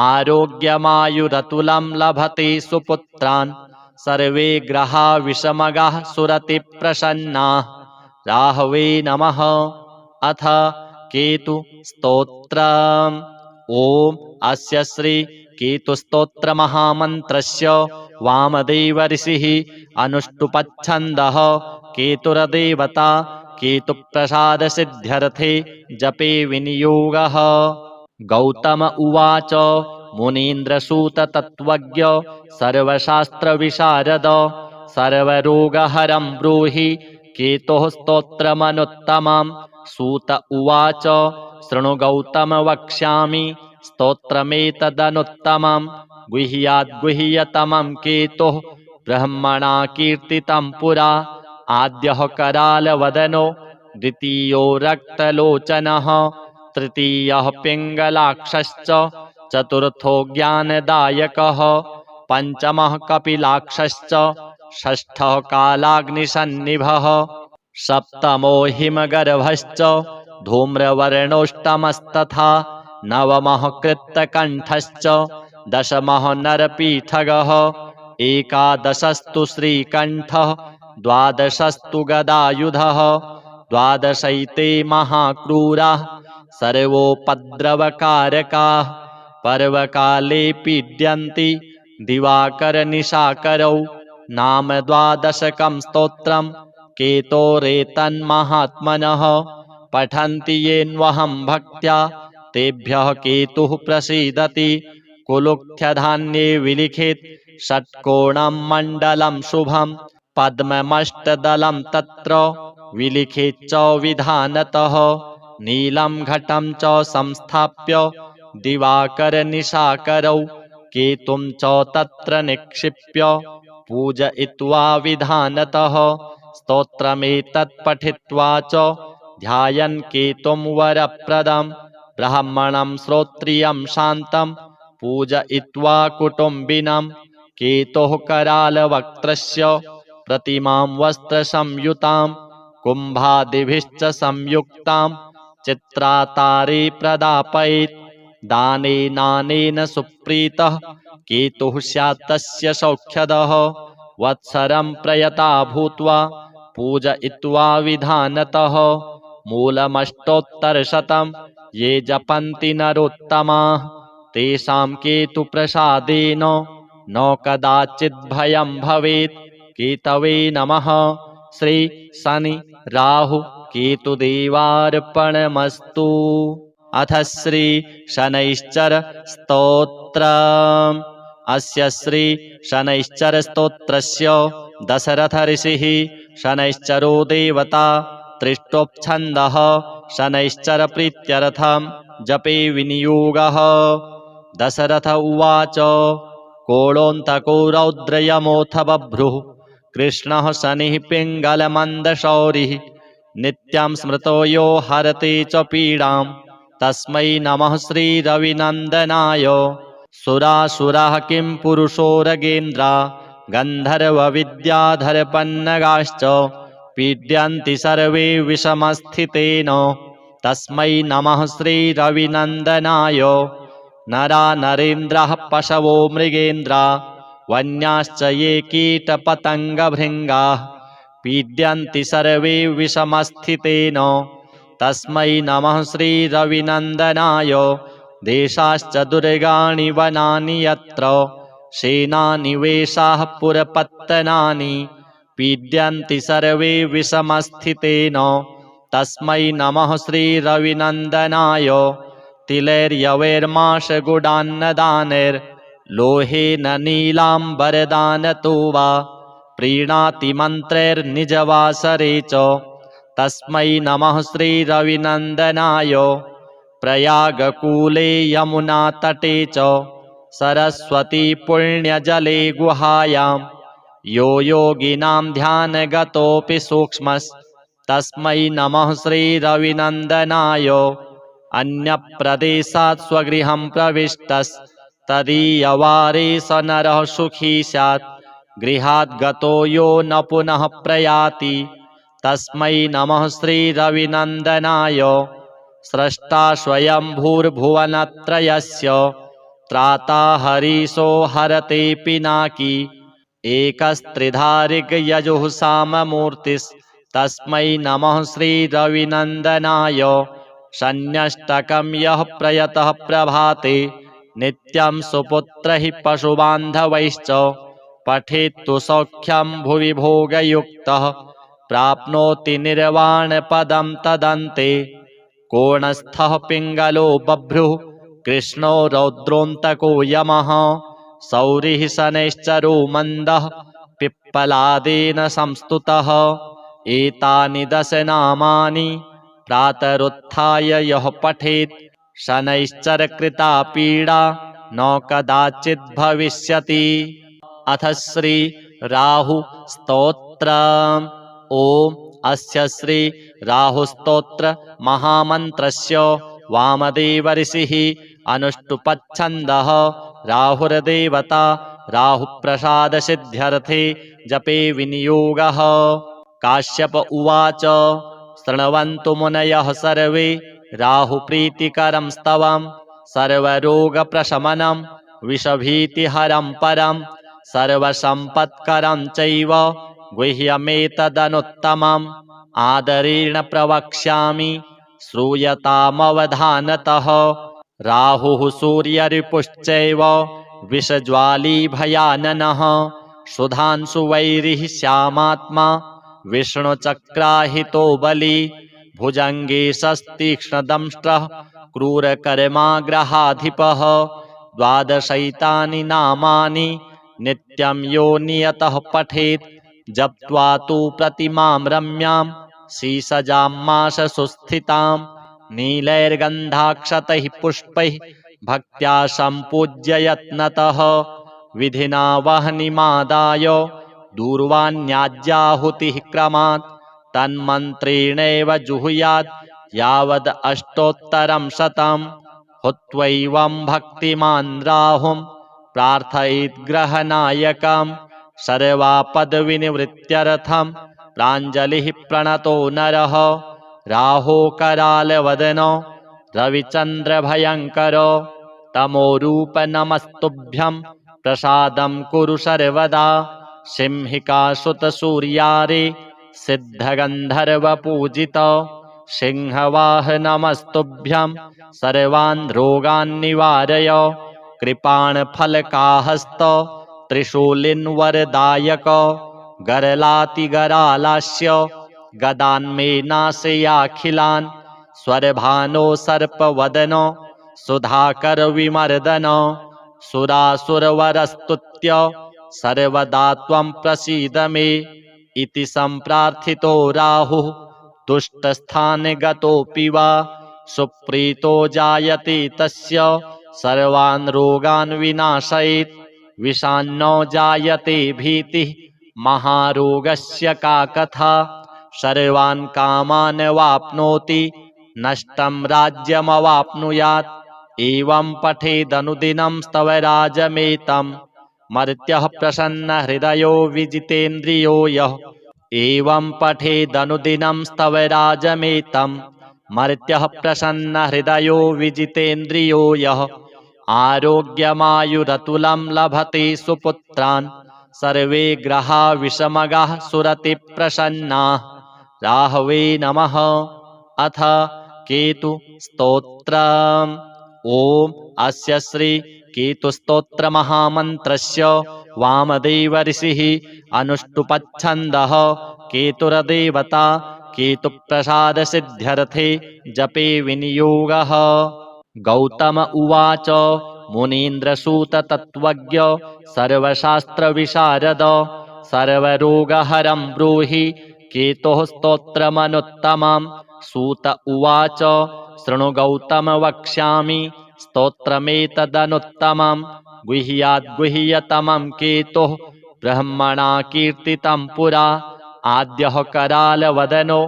आरोग्यमायुरतुलं लभते सुपुत्रान् सर्वे ग्रहा विषमगाः सुरति प्रसन्नाः राहवे नमः। अथ केतु स्तोत्रम्। ओम अस्य श्री केतुस्तोत्र महामन्त्रस्य वामदेव ऋषिः अनुष्टुपच्छन्दः केतुर्देवता केतुप्रसाद सिद्ध्यर्थे जपे विनियोगः। गौतम उवाच मुनीन्द्रसूत तत्त्वज्ञ सर्वशास्त्रविशारद सर्वरोगहरं ब्रूहि केतोः स्तोत्रमनुत्तमम्। सूत उवाच शृणु गौतम वक्ष्यामि स्तोत्रमेतदनुत्तमम् गुह्याद्गुह्यतमं केतुः ब्रह्मणा कीर्तितं पुरा आद्यः करालवदनो द्वितीयो रक्तलोचनः तृतीयः पिङ्गलाक्षश्च चतुर्थो ज्ञानदायकः पंचमः कपिलाक्षश्च षष्ठः कालाग्निसन्निभः सप्तमो हिमगर्भश्च धूम्रवर्णोष्टमस्तथा नवमः कृत्तकण्ठश्च दशमः नरपीठगः एकादशस्तु श्रीकण्ठः द्वादशस्तु गदायुधः द्वादशैते महाक्रूराः सर्वोपद्रवकारकाः पर्वकाले पीड्यन्ति दिवाकरनिशाकरौ नाम द्वादशकं स्तोत्रम् केतोरेतन्महात्मनः पठन्ति येन्वहं भक्त्या तेभ्यः केतुः प्रसीदति कुलुक्थ्यधान्ये विलिखित षट्कोणं मण्डलं शुभं पद्ममष्टदलं तत्र विलिखित च विधानतः नीलं घटं च संस्थाप्य दिवाकरनिशाकरौ केतुं च तत्र निक्षिप्य पूजयित्वा विधानतः स्तोत्रमेतत् पठित्वा च ध्यायन् केतुं वरप्रदं ब्राह्मणं श्रोत्रियं शान्तं पूजयित्वा कुटुम्बिनं केतोः करालवक्त्रस्य प्रतिमां वस्त्रसंयुतां कुम्भादिभिश्च संयुक्तां चित्रातारे प्रदापयेत् दानेनानेन सुप्रीतः केतुः स्यात् तस्य सौख्यदः वत्सरं प्रयता भूत्वा पूजयित्वा विधानतः मूलमष्टोत्तरशतं ये जपन्ति नरोत्तमाः तेषां केतुप्रसादेन न कदाचित् भयं भवेत्। केतवे नमः। श्री शनि राहु केतुदेवार्पणमस्तु। अथ श्री शनैश्चर स्तोत्रम्। अस्य श्री शनैश्चर स्तोत्रस्य दशरथ ऋषिः शनैश्चरो देवता त्रिष्टोपछन्दः शनैश्चर प्रीत्यर्थं जपे विनियोगः। दशरथ उवाच कोलोऽन्तको रौद्रयमोऽथ बभ्रुः कृष्णः शनिः पिङ्गलमन्दशौरिः नित्यं स्मृतो यो हरते च पीडां तस्मै नमः श्रीरविनन्दनाय। सुरासुराः किं पुरुषोरगेन्द्रा गन्धर्वविद्याधरपन्नगाश्च पीड्यन्ति सर्वे विषमस्थितेन तस्मै नमः श्रीरविनन्दनाय। नरा नरेन्द्राः पशवो मृगेन्द्रा वन्याश्च ये कीटपतङ्गभृङ्गाः पीड्यन्ति सर्वे विषमस्थितेन तस्मै नमः श्रीरविनन्दनाय। देशाश्च दुर्गाणि वनानि यत्र सेनानिवेशाः पुरपत्तनानि पीड्यन्ति सर्वे विषमस्थितेन तस्मै नमः श्रीरविनन्दनाय तिलैर्यवैर्माशगुडान्नदानैर्लोहेन नीलाम्बरदानतो वा प्रीणाति मन्त्रैर्निजवासरे च तस्मै नमः श्रीरविनन्दनाय प्रयागकूले यमुनातटे च सरस्वती पुण्यजले गुहायां यो योगिनां ध्यानगतोऽपि सूक्ष्मस्तस्मै नमः श्रीरविनन्दनाय अन्यप्रदेशात् स्वगृहं प्रविष्टस्तदीयवारे स नरः सुखी स्यात् गृहात् गतो यो न पुनः प्रयाति तस्मै नमः श्रीरविनन्दनाय स्रष्टा स्वयंभूर्भुवनत्रयस्य त्राता हरीशो हरते पिनाकी एकस्त्रिधारिगयजुः साममूर्तिस्तस्मै नमः श्रीरविनन्दनाय शन्यष्टकं यः प्रयतः प्रभाते नित्यं सुपुत्रैः पशुबान्धवैश्च पठेत्तु सौख्यं भुवि भोगयुक्तः प्राप्नोति निर्वाणपदं तदन्ते कोणस्थः पिङ्गलो बभ्रुः कृष्णो रौद्रोऽन्तको यमः सौरिः शनैश्चरो मन्दः पिप्पलादेन संस्तुतः एतानि दशनामानि प्रातरुत्थाय यः पठेत् शनैश्चरकृता पीडा न कदाचित् भविष्यति। अथ श्री राहु स्तोत्र। ओम अस्य श्री राहुस्तोत्र महामन्त्रस्य वामदेव ऋषिः अनुष्टुप्छन्दः राहुर्देवता राहुप्रसादसिद्ध्यर्थे जपे विनियोगः। काश्यप उवाच शृण्वन्तु मुनयः सर्वे राहुप्रीतिकरं स्तवं सर्वरोगप्रशमनं विषभीतिहरं परं सर्वसम्पत्करं चैव गुह्यमेतदनुत्तमम् आदरेण प्रवक्ष्यामि श्रूयतामवधानतः। राहुः सूर्यरिपुश्चैव विषज्वाली भयाननः सुधांशुवैरिः श्यामात्मा विष्णुचक्राहितो बली भुजङ्गे शस्तीक्ष्णदंष्ट्रः क्रूरकर्माग्रहाधिपः। द्वादशैतानि नामानि नित्यं यो नियतः पठेत् जप्त्वा तु प्रतिमां रम्यां शीसजां माशसुस्थितां नीलैर्गन्धाक्षतैः पुष्पैः भक्त्या सम्पूज्य यत्नतः विधिना वह्निमादाय दूर्वाण्याज्याहुतिः क्रमात् तन्मन्त्रेणैव जुहुयात् यावद् अष्टोत्तरं शतं। हुत्वैवं भक्तिमान् राहुं प्रार्थयेद्ग्रहनायकं सर्वापदविनिवृत्त्यर्थं प्राञ्जलिः प्रणतो नरः। राहो करालवदनो रविचन्द्रभयङ्करो तमोरूप नमस्तुभ्यं प्रसादं कुरु सर्वदा। सिंहिकासुतसूर्यारे सिद्धगन्धर्वपूजित सिंहवाह नमस्तुभ्यं सर्वान् रोगान् निवारय। कृपाणफलकाहस्त त्रिशूलिन्वरदायक गरलातिगरालास्य गदान्मे नाशयाखिलान् स्वरभानो सर्पवदनो सुधाकर विमर्दन सुरासुरवरस्तुत्य सर्वदा त्वं प्रसीद मे इति सम्प्रार्थितो राहुः दुष्टस्थाने गतोऽपि वा सुप्रीतो जायते तस्य सर्वान् रोगान् विनाशयेत्। विषान्नो जायते भीतिः महारोगस्य का कथा सर्वान् कामान् वाप्नोति नष्टं राज्यमवाप्नुयात्। एवं पठेदनुदिनं स्तवराजमेतं मर्त्यः प्रसन्नहृदयो विजितेन्द्रियो यः। एवं पठेदनुदिनं स्तवराजमेतं मर्त्यः प्रसन्नहृदयो विजितेन्द्रियो यः। आरोग्यमायुरतुलं लभते सुपुत्रान् सर्वे ग्रहा विषमगाः सुरति प्रसन्नाः। राहवे नमः। अथ केतु स्तोत्रम्। ओम अस्य श्री केतुस्तोत्रमहामन्त्रस्य वामदेव ऋषिः अनुष्टुपच्छन्दः केतुरदेवता केतुप्रसादसिद्ध्यर्थे जपे विनियोगः। गौतम उवाच मुनीन्द्रसूत तत्त्वज्ञ सर्वशास्त्रविशारद सर्वरोगहरं ब्रूहि केतोः स्तोत्रमनुत्तमम्। सूत उवाच शृणु गौतम वक्ष्यामि स्तोत्रमेतदनुत्तमम्। गुह्याद्गुह्यतमं केतुः ब्रह्मणा कीर्तितं पुरा। आद्यः करालवदनो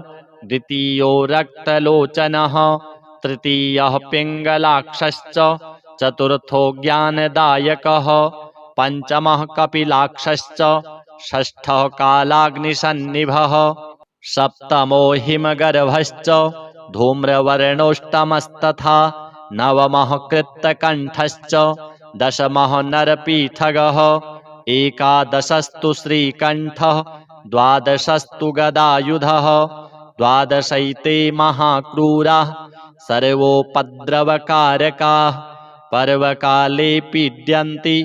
द्वितीयो रक्तलोचनः तृतीयः पिङ्गलाक्षश्च चतुर्थो ज्ञानदायकः पञ्चमः कपिलाक्षश्च षष्ठः कालाग्निसन्निभः सप्तमो हिमगर्भश्च धूम्रवर्णोष्टमस्तथा नवमः कृत्तकण्ठश्च दशमः नरपीठगः एकादशस्तु श्रीकण्ठः द्वादशस्तु गदायुधः द्वादशैते महाक्रूराः सर्वोपद्रवकारकाः पर्वकाले पीड्यन्ति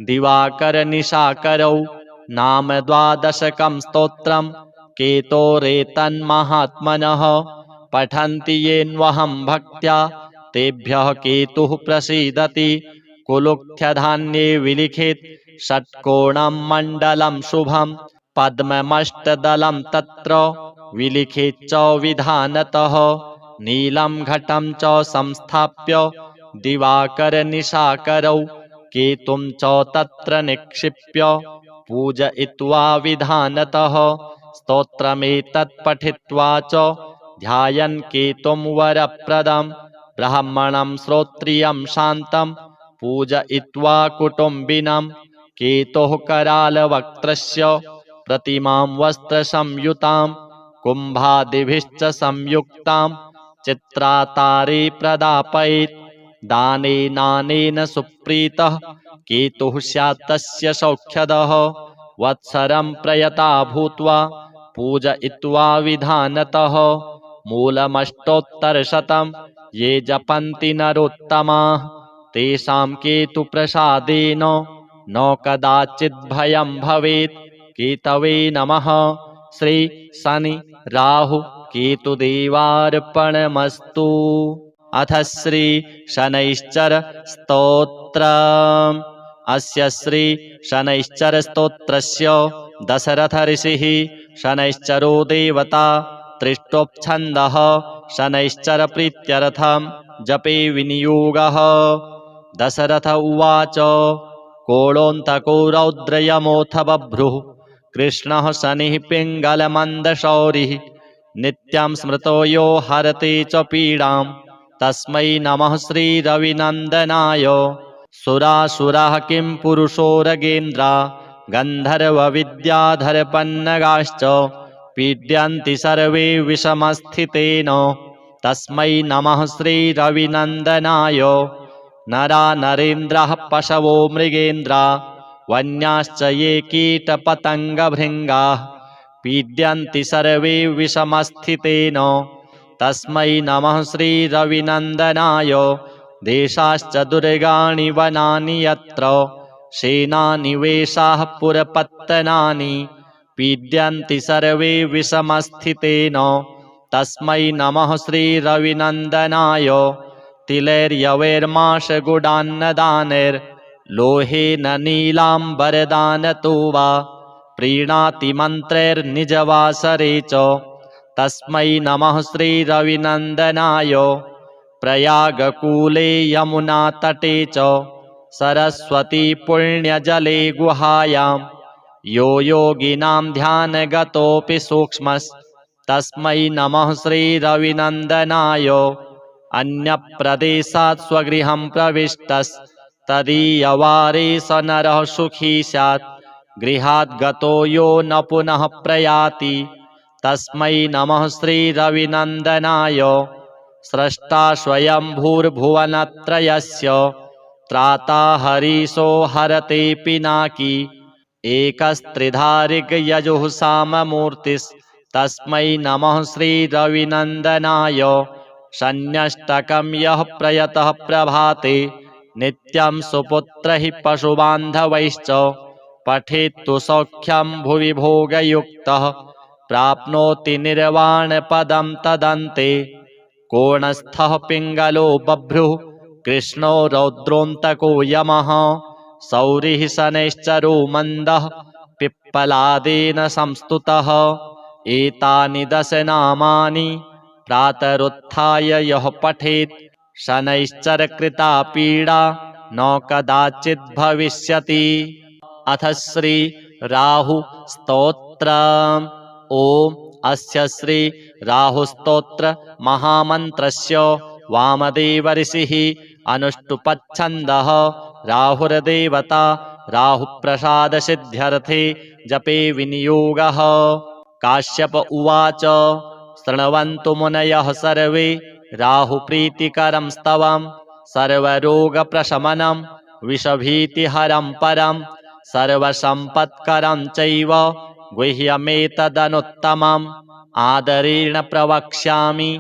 दिवाकरनिशाकरौ। नाम द्वादशकं स्तोत्रं केतोरेतन्महात्मनः पठन्ति येन्वहं भक्त्या तेभ्यः केतुः प्रसीदति। कुलुख्यधान्ये विलिखित षट्कोणं मण्डलं शुभं पद्ममष्टदलं तत्र विलिखित च विधानतः नीलं घटं च संस्थाप्य दिवाकरनिशाकरौ केतुं च तत्र निक्षिप्य पूजयित्वा विधानतः स्तोत्रमेतत् पठित्वा च ध्यायन् केतुं वरप्रदं ब्राह्मणं श्रोत्रियं शान्तं पूजयित्वा कुटुम्बिनं। केतोः करालवक्त्रस्य प्रतिमां वस्त्रसंयुतां कुम्भादिभिश्च संयुक्तां चित्रातारे प्रदापयेत्। दानेनानेन सुप्रीतः केतुः स्यात् तस्य सौख्यदः वत्सरं प्रयता भूत्वा पूजयित्वा विधानतः मूलमष्टोत्तरशतं ये जपन्ति नरोत्तमाः तेषां केतुप्रसादेन न कदाचित् भयं भवेत्। केतवे नमः। श्री शनि राहु केतुदेवार्पणमस्तु। अथ श्री शनैश्चर स्तोत्रम्। अस्य श्री शनैश्चर स्तोत्रस्य दशरथ ऋषिः शनैश्चरो देवता त्रिष्टोपछन्दः शनैश्चर प्रीत्यर्थं जपे विनियोगः। दशरथ उवाच कोलोऽन्तको रौद्रयमोऽथ बभ्रुः कृष्णः शनिः पिङ्गलमन्दशौरिः नित्यं स्मृतो यो हरते च पीडां तस्मै नमः श्रीरविनन्दनाय। सुरासुराः किं पुरुषोरगेन्द्रा गन्धर्वविद्याधरपन्नगाश्च पीड्यन्ति सर्वे विषमस्थितेन तस्मै नमः श्रीरविनन्दनाय। नरा नरेन्द्राः पशवो मृगेन्द्रा वन्याश्च ये कीटपतङ्गभृङ्गाः पीड्यन्ति सर्वे विषमस्थितेन तस्मै नमः श्रीरविनन्दनाय। देशाश्च दुर्गाणि वनानि यत्र सेनानिवेशाः पुरपत्तनानि पीड्यन्ति सर्वे विषमस्थितेन तस्मै नमः श्रीरविनन्दनाय। तिलैर्यवैर्माशगुडान्नदानैर्लोहेन नीलाम्बरदानतो वा प्रीणाति मन्त्रैर्निजवासरे च तस्मै नमः श्रीरविनन्दनाय। प्रयागकूले यमुनातटे च सरस्वती पुण्यजले गुहायां यो योगिनां ध्यानगतोऽपि सूक्ष्मस्तस्मै नमः श्रीरविनन्दनाय। अन्यप्रदेशात् स्वगृहं प्रविष्टस्तदीयवारे स नरः सुखी स्यात् गृहात् गतो यो न पुनः प्रयाति तस्मै नमः श्रीरविनन्दनाय। स्रष्टा स्वयंभूर्भुवनत्रयस्य त्राता हरीशो हरते पिनाकी एकस्त्रिधारिगयजुः साममूर्तिस्तस्मै नमः श्रीरविनन्दनाय। शन्यष्टकं यः प्रयतः प्रभाते नित्यं सुपुत्र हि पशुबान्धवैश्च पठेत्तु सौख्यं भुवि भोगयुक्तः प्राप्नोति निर्वाणपदं तदन्ते कोणस्थः पिङ्गलो बभ्रुः कृष्णो रौद्रोऽन्तको यमः सौरिः शनैश्चरो मन्दः पिप्पलादेन संस्तुतः एतानि दश नामानि प्रातरुत्थाय यः पठेत् शनैश्चरकृता पीडा न कदाचित् भविष्यति। अथ श्री राहु स्तोत्र। ओम अस्य श्री राहु स्तोत्र महामन्त्रस्य वामदेव ऋषिः अनुष्टुपच्छन्दः राहुर्देवता राहुप्रसाद सिद्ध्यर्थे जपे विनियोगः। काश्यप उवाच शृण्वन्तु मुनयः सर्वे राहुप्रीतिकरं स्तवं सर्वरोगप्रशमनं विषभीतिहरं परं सर्वसम्पत्करं चैव गुह्यमेतदनुत्तमम् आदरेण प्रवक्ष्यामि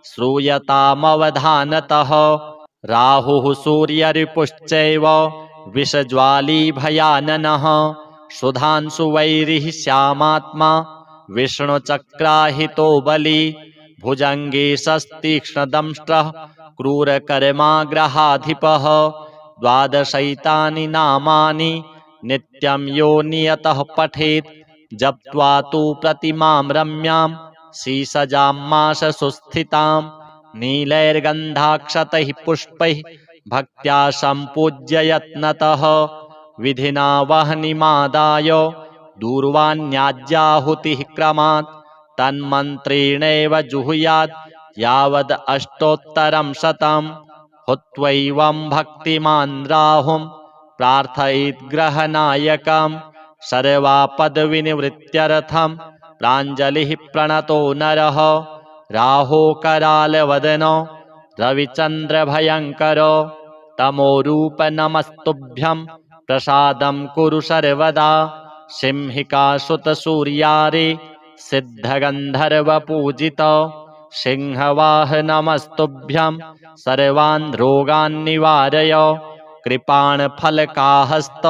श्रूयतामवधानतः। राहुः सूर्यरिपुश्चैव विषज्वाली भयाननः सुधांशुवैरिः श्यामात्मा विष्णुचक्राहितो बली भुजङ्गे सस्तीक्ष्णदंष्ट्रः क्रूरकर्माग्रहाधिपः। द्वादशैतानि नामानि नित्यं यो नियतः पठेत् जप्त्वा तु प्रतिमां रम्यां शीसजां माशसुस्थितां नीलैर्गन्धाक्षतैः पुष्पैः भक्त्या सम्पूज्य यत्नतः विधिना वह्निमादाय दूर्वाण्याज्याहुतिः क्रमात् तन्मन्त्रेणैव जुहुयात् यावद् अष्टोत्तरं शतं हुत्वैवं भक्तिमान् राहुं प्रार्थयेत् ग्रहनायकं सर्वापद्विनिवृत्त्यर्थं प्राञ्जलिः प्रणतो नरः। राहो करालवदनो रविचन्द्रभयङ्करो तमोरूप नमस्तुभ्यं प्रसादं कुरु सर्वदा सिंहिकासुतसूर्यारे सिद्धगन्धर्वपूजित सिंहवाह नमस्तुभ्यं सर्वान् रोगान् निवारय कृपाणफलकाहस्त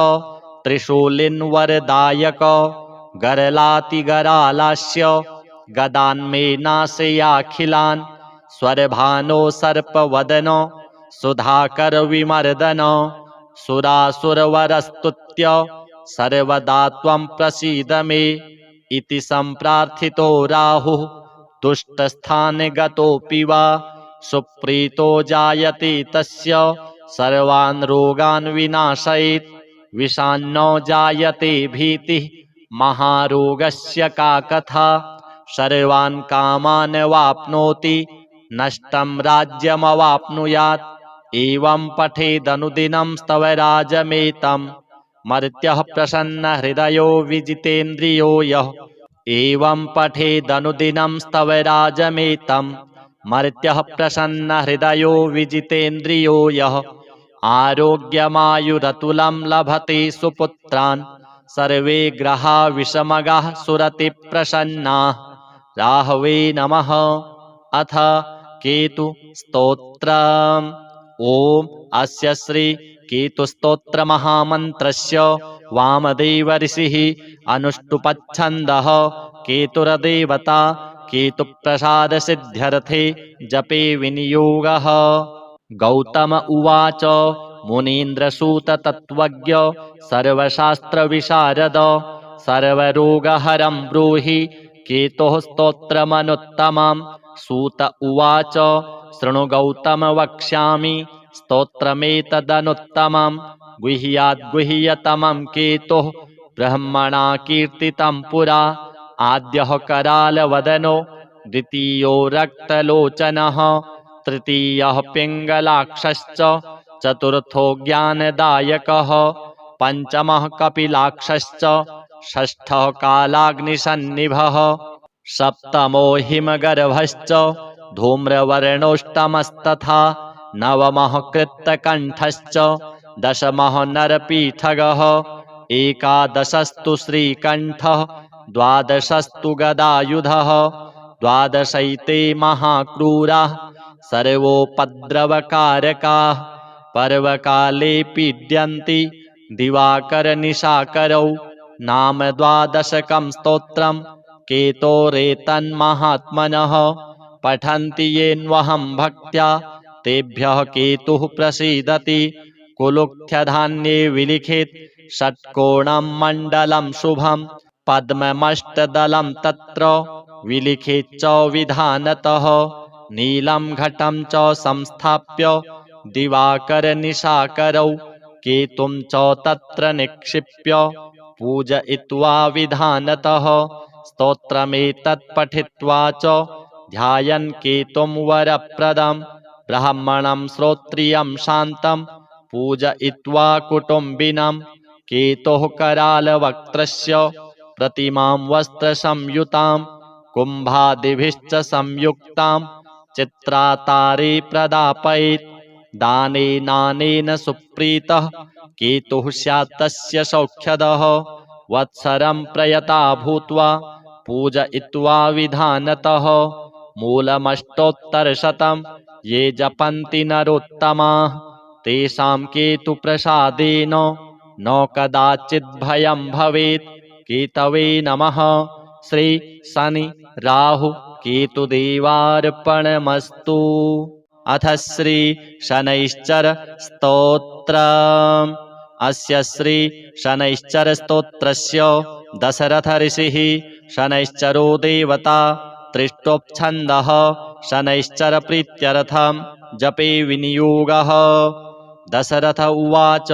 त्रिशूलिन्वरदायक गरलातिगरालास्य गदान्मे नाशयाखिलान् स्वरभानो सर्पवदनो सुधाकर विमर्दन सुरासुरवरस्तुत्य सर्वदा त्वं प्रसीद मे इति सम्प्रार्थितो राहुः दुष्टस्थाने गतोऽपि वा सुप्रीतो जायते तस्य सर्वान् रोगान् विनाशयेत् विषान्नो जायते भीतिः महारोगस्य का कथा सर्वान् कामान् वाप्नोति नष्टं राज्यमवाप्नुयात् एवं पठेदनुदिनं स्तवराजमेतं मर्त्यः प्रसन्नहृदयो विजितेन्द्रियो यः एवं पठेदनुदिनं स्तवराजमेतं मर्त्यः प्रसन्नहृदयो विजितेन्द्रियो यः आरोग्यमायुरतुलं लभते सुपुत्रान् सर्वे ग्रहा विषमगाः सुरति प्रसन्नाः। राहवे नमः। अथ केतु स्तोत्र। ओम अस्य श्री केतुस्तोत्र महामन्त्रस्य वामदेव ऋषिः अनुष्टुपच्छन्दः केतुर्देवता केतुप्रसाद सिद्ध्यर्थे जपे विनियोगः। गौतम उवाच मुनीन्द्रसूत तत्त्वज्ञ सर्वशास्त्रविशारद सर्वरोगहरं ब्रूहि केतोः स्तोत्रमनुत्तमं। सूत उवाच शृणु गौतम वक्ष्यामि स्तोत्रमेतदनुत्तमं गुह्याद्गुह्यतमं केतुः ब्रह्मणा कीर्तितं पुरा। आद्यः करालवदनो द्वितीयो रक्तलोचनः तृतीयः पिङ्गलाक्षश्च चतुर्थो ज्ञानदायकः पञ्चमः कपिलाक्षश्च षष्ठः कालाग्निसन्निभः सप्तमो हिमगर्भश्च धूम्रवर्णोष्टमस्तथा नवमः कृत्तकण्ठश्च दशमः नरपीठगः एकादशस्तु श्रीकण्ठः द्वादशस्तु गदायुधः द्वादशैते महाक्रूराः सर्वोपद्रवकारकाः पर्वकाले पीड्यन्ति दिवाकरनिशाकरौ नाम 12 स्तोत्रम् केतोरेतन्महात्मनः पठन्ति येन्वहं भक्त्या तेभ्यः केतुः प्रसीदति कुलुक्थ्यधान्ये विलिखित षट्कोणं मण्डलं शुभं पद्ममष्टदलं तत्र विलिखित च विधानतः नीलं घटं च संस्थाप्य दिवाकरनिशाकरौ केतुं च तत्र निक्षिप्य पूजयित्वा विधानतः स्तोत्रमेतत् पठित्वा च ध्यायन् केतुं वरप्रदं ब्राह्मणं श्रोत्रियं शान्तं पूजयित्वा कुटुम्बिनं केतुः करालवक्त्रस्य प्रतिमां वस्त्रसंयुतां कुम्भादिभिश्च संयुक्तां चित्रातारे प्रदापयेत् दानेनानेन सुप्रीतः केतुः स्यात् तस्य सौख्यदः वत्सरं प्रयता भूत्वा पूजयित्वा विधानतः मूलमष्टोत्तरशतं ये जपन्ति नरोत्तमाः तेषां केतुप्रसादेन न कदाचित् भयं भवेत् केतवे नमः। श्री शनि राहु केतुदेवार्पणमस्तु। अथ श्री शनैश्चर स्तोत्रम्। अस्य श्री शनैश्चर स्तोत्रस्य दशरथ ऋषिः शनैश्चरो देवता त्रिष्टोपछन्दः शनैश्चर प्रीत्यर्थं जपे विनियोगः। दशरथ उवाच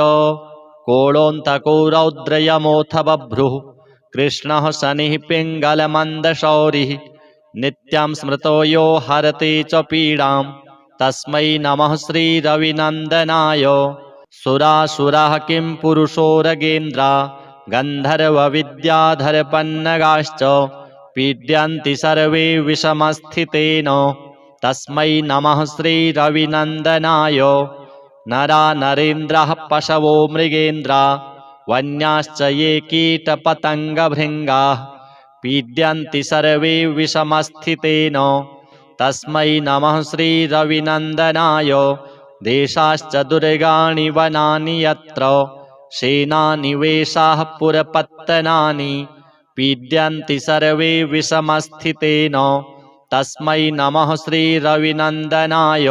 कोणोऽन्तको रौद्रयमोऽथ बभ्रुः कृष्णः शनिः पिङ्गलमन्दशौरिः नित्यं स्मृतो यो हरते च पीडां तस्मै नमः श्रीरविनन्दनाय। सुरासुराः किं पुरुषोरगेन्द्रा गन्धर्वविद्याधरपन्नगाश्च पीड्यन्ति सर्वे विषमस्थितेन तस्मै नमः श्रीरविनन्दनाय। नरा नरेन्द्राः पशवो मृगेन्द्रा वन्याश्च ये कीटपतङ्गभृङ्गाः पीड्यन्ति सर्वे विषमस्थितेन तस्मै नमः श्रीरविनन्दनाय। देशाश्च दुर्गाणि वनानि यत्र सेनानिवेशाः पुरपत्तनानि पीड्यन्ति सर्वे विषमस्थितेन तस्मै नमः श्रीरविनन्दनाय।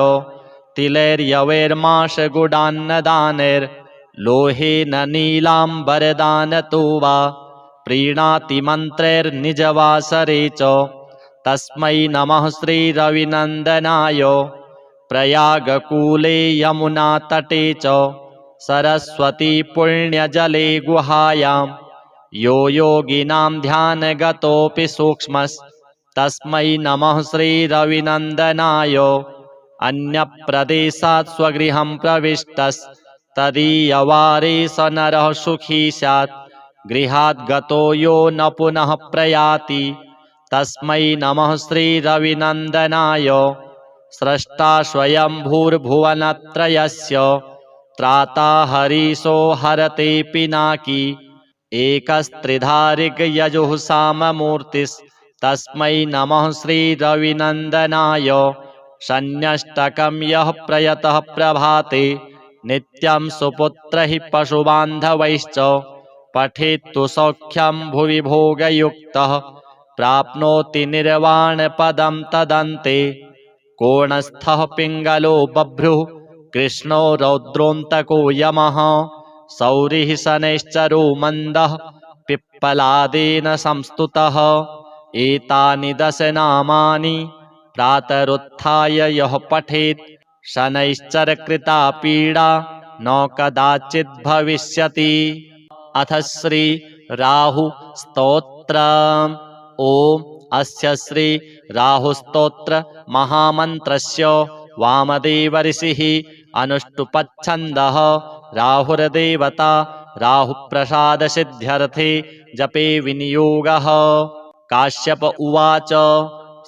तिलैर्यवैर्माशगुडान्नदानैर्लोहेन नीलाम्बरदानतो वा प्रीणाति मन्त्रैर्निजवासरे च तस्मै नमः श्रीरविनन्दनाय। प्रयागकूले यमुनातटे च सरस्वती पुण्यजले गुहायां यो योगिनां ध्यानगतोऽपि सूक्ष्मस्तस्मै नमः श्रीरविनन्दनाय। अन्यप्रदेशात् स्वगृहं प्रविष्टस्तदीयवारे स नरः सुखी स्यात् गृहात् गतो यो न पुनः प्रयाति तस्मै नमः श्रीरविनन्दनाय। स्रष्टा स्वयंभूर्भुवनत्रयस्य त्राता हरीशो हरते पिनाकी एकस्त्रिधारिगयजुः साममूर्तिस्तस्मै नमः श्रीरविनन्दनाय। शन्यष्टकं यः प्रयतः प्रभाते नित्यं सुपुत्रैः पशुबान्धवैश्च पठेत्तु सौख्यं भुवि भोगयुक्तः प्राप्नोति निर्वाणपदं तदन्ते। कोणस्थः पिङ्गलो बभ्रुः कृष्णो रौद्रोऽन्तको यमः सौरिः शनैश्चरो मन्दः पिप्पलादेन संस्तुतः। एतानि दश नामानि प्रातरुत्थाय यः पठेत् शनैश्चरकृता पीडा न कदाचित् भविष्यति। अथ श्री राहु स्तोत्रम्। ओम अस्य श्री राहुस्तोत्र महामन्त्रस्य वामदेव ऋषिः अनुष्टुपच्छन्दः राहुर्देवता राहुप्रसादसिद्ध्यर्थे जपे विनियोगः। काश्यप उवाच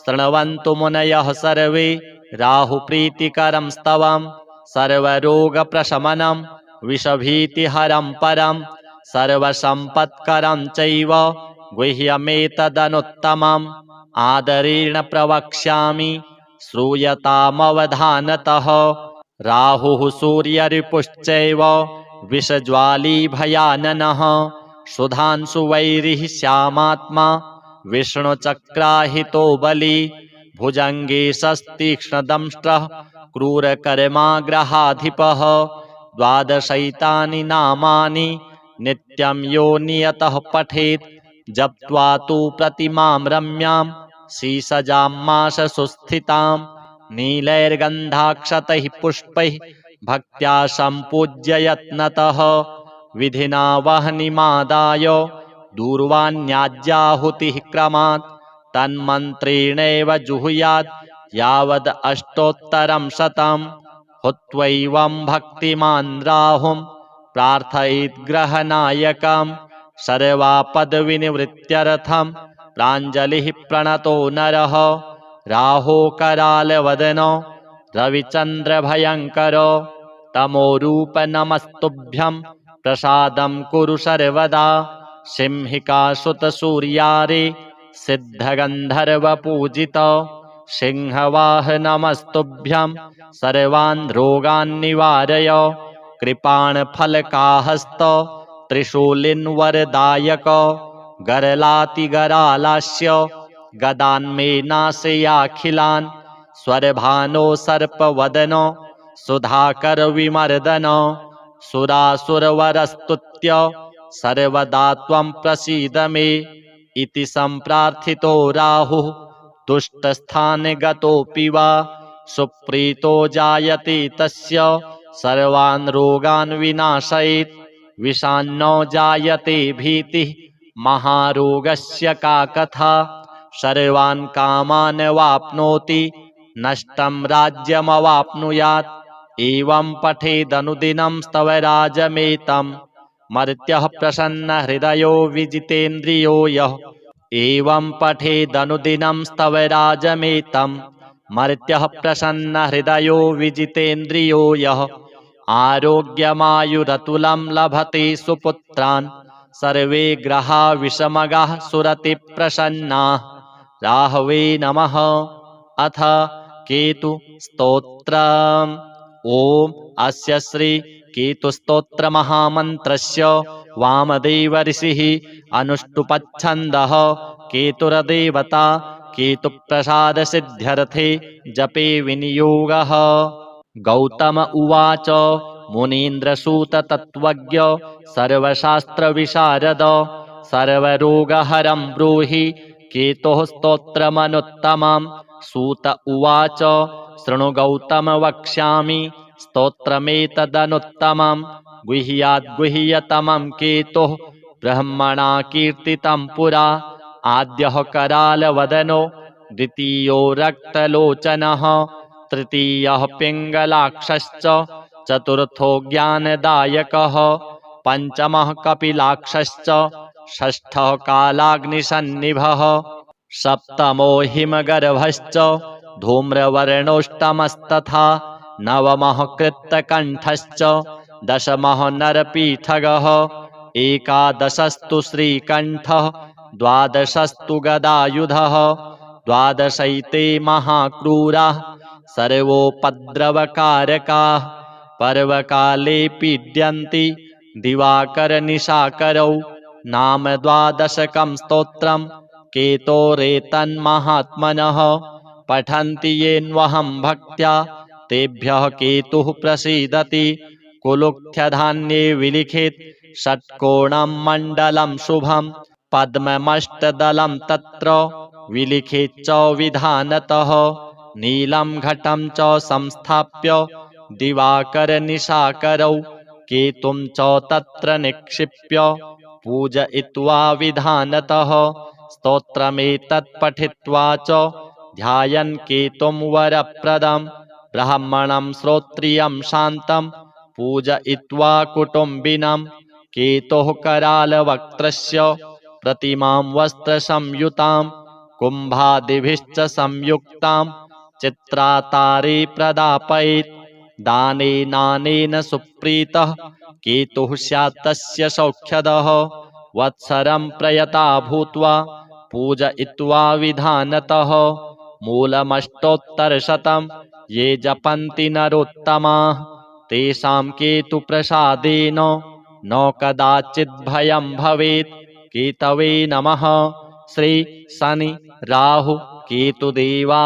शृण्वन्तु मुनयः सर्वे राहुप्रीतिकरं स्तवं सर्वरोगप्रशमनं विषभीतिहरं परं सर्वसम्पत्करं चैव गुह्यमेतदनुत्तमम् आदरेण प्रवक्ष्यामि श्रूयतामवधानतः। राहुः सूर्यरिपुश्चैव विषज्वाली भयाननः सुधांशुवैरिः श्यामात्मा विष्णुचक्राहितो बली भुजङ्गे शस्तीक्ष्णदंष्ट्रः क्रूरकर्माग्रहाधिपः द्वादशैतानि नामानि नित्यं यो नियतः पठेत् जप्त्वा तु प्रतिमां रम्यां शीसजां माशसुस्थितां नीलैर्गन्धाक्षतैः पुष्पैः भक्त्या सम्पूज्य यत्नतः विधिना वह्निमादाय दूर्वाण्याज्याहुतिः क्रमात् तन्मन्त्रेणैव जुहुयात् यावद् अष्टोत्तरं शतं हुत्वैवं भक्तिमान् राहुं प्रार्थयेत् ग्रहनायकं सर्वापदविनिवृत्त्यर्थं प्राञ्जलिः प्रणतो नरः राहो करालवदनो रविचन्द्रभयङ्करो तमोरूप नमस्तुभ्यं प्रसादं कुरु सर्वदा सिंहिकासुतसूर्यारे सिद्धगन्धर्वपूजित सिंहवाहनमस्तुभ्यं सर्वान् रोगान् निवारय कृपाणफलकाहस्त त्रिशूलिन्वरदायक गरलातिगरालास्य गदान्मे नाशयाखिलान् स्वरभानो सर्पवदनो सुधाकर विमर्दन सुरासुरवरस्तुत्य सर्वदा त्वं प्रसीद मे इति सम्प्रार्थितो राहुः दुष्टस्थाने गतोऽपि वा सुप्रीतो जायते तस्य सर्वान् रोगान् विनाशयेत् विषान्नो जायते भीतिः महारोगस्य का कथा सर्वान् कामान् वाप्नोति नष्टं राज्यमवाप्नुयात् एवं पठेदनुदिनं स्तवराजमेतं मर्त्यः प्रसन्नहृदयो विजितेन्द्रियो यः एवं पठेदनुदिनं स्तवराजमेतं मर्त्यः प्रसन्नहृदयो विजितेन्द्रियो यः आरोग्यमायुरतुलं लभते सुपुत्रान् सर्वे ग्रहा विषमगाः सुरति प्रसन्नाः राहवे नमः। अथ केतु स्तोत्रम्। ओम अस्य श्री केतुस्तोत्र महामन्त्रस्य वामदेव ऋषिः अनुष्टुपच्छन्दः केतुरदेवता केतुप्रसाद सिद्ध्यर्थे जपे विनियोगः। गौतम उवाच मुनीन्द्रसूत तत्त्वज्ञ सर्वशास्त्रविशारद सर्वरोगहरं ब्रूहि केतोः स्तोत्रमनुत्तमम्। सूत उवाच शृणु गौतम वक्ष्यामि स्तोत्रमेतदनुत्तमम् गुह्याद्गुह्यतमं केतुः ब्रह्मणा कीर्तितं पुरा आद्यः करालवदनो द्वितीयो रक्तलोचनः तृतीयः पिङ्गलाक्षश्च चतुर्थो ज्ञानदायकः पञ्चमः कपिलाक्षश्च षष्ठः कालाग्निसन्निभः सप्तमो हिमगर्भश्च धूम्रवर्णोष्टमस्तथा नवमः कृत्तकण्ठश्च दशमः नरपीठगः एकादशस्तु श्रीकण्ठः द्वादशस्तु गदायुधः द्वादशैते महाक्रूराः सर्वोपद्रवकारकाः पर्वकाले पीड्यन्ति दिवाकरनिशाकरौ नाम द्वादशकं स्तोत्रम् केतोरेतन्महात्मनः पठन्ति येन्वहं भक्त्या तेभ्यः केतुः प्रसीदति कुलुक्थ्यधान्ये विलिखित षट्कोणं मण्डलं शुभं पद्ममष्टदलं तत्र विलिखित च विधानतः नीलं घटं च संस्थाप्य दिवाकरनिशाकरौ केतुं च तत्र निक्षिप्य पूजयित्वा विधानतः स्तोत्रमेतत् पठित्वा च ध्यायन् केतुं वरप्रदं ब्राह्मणं श्रोत्रियं शान्तं पूजयित्वा कुटुम्बिनं केतोः करालवक्त्रस्य प्रतिमां वस्त्रसंयुतां कुम्भादिभिश्च संयुक्तां चित्रातारे प्रदापयेत् दानेनानेन सुप्रीतः केतुः स्यात् तस्य सौख्यदः वत्सरं प्रयता भूत्वा पूजयित्वा विधानतः मूलमष्टोत्तरशतं ये जपन्ति नरोत्तमाः तेषां केतुप्रसादेन न कदाचित् भयं भवेत्। केतवे नमः। श्री शनि राहु केतुदेवार्पणमस्तु।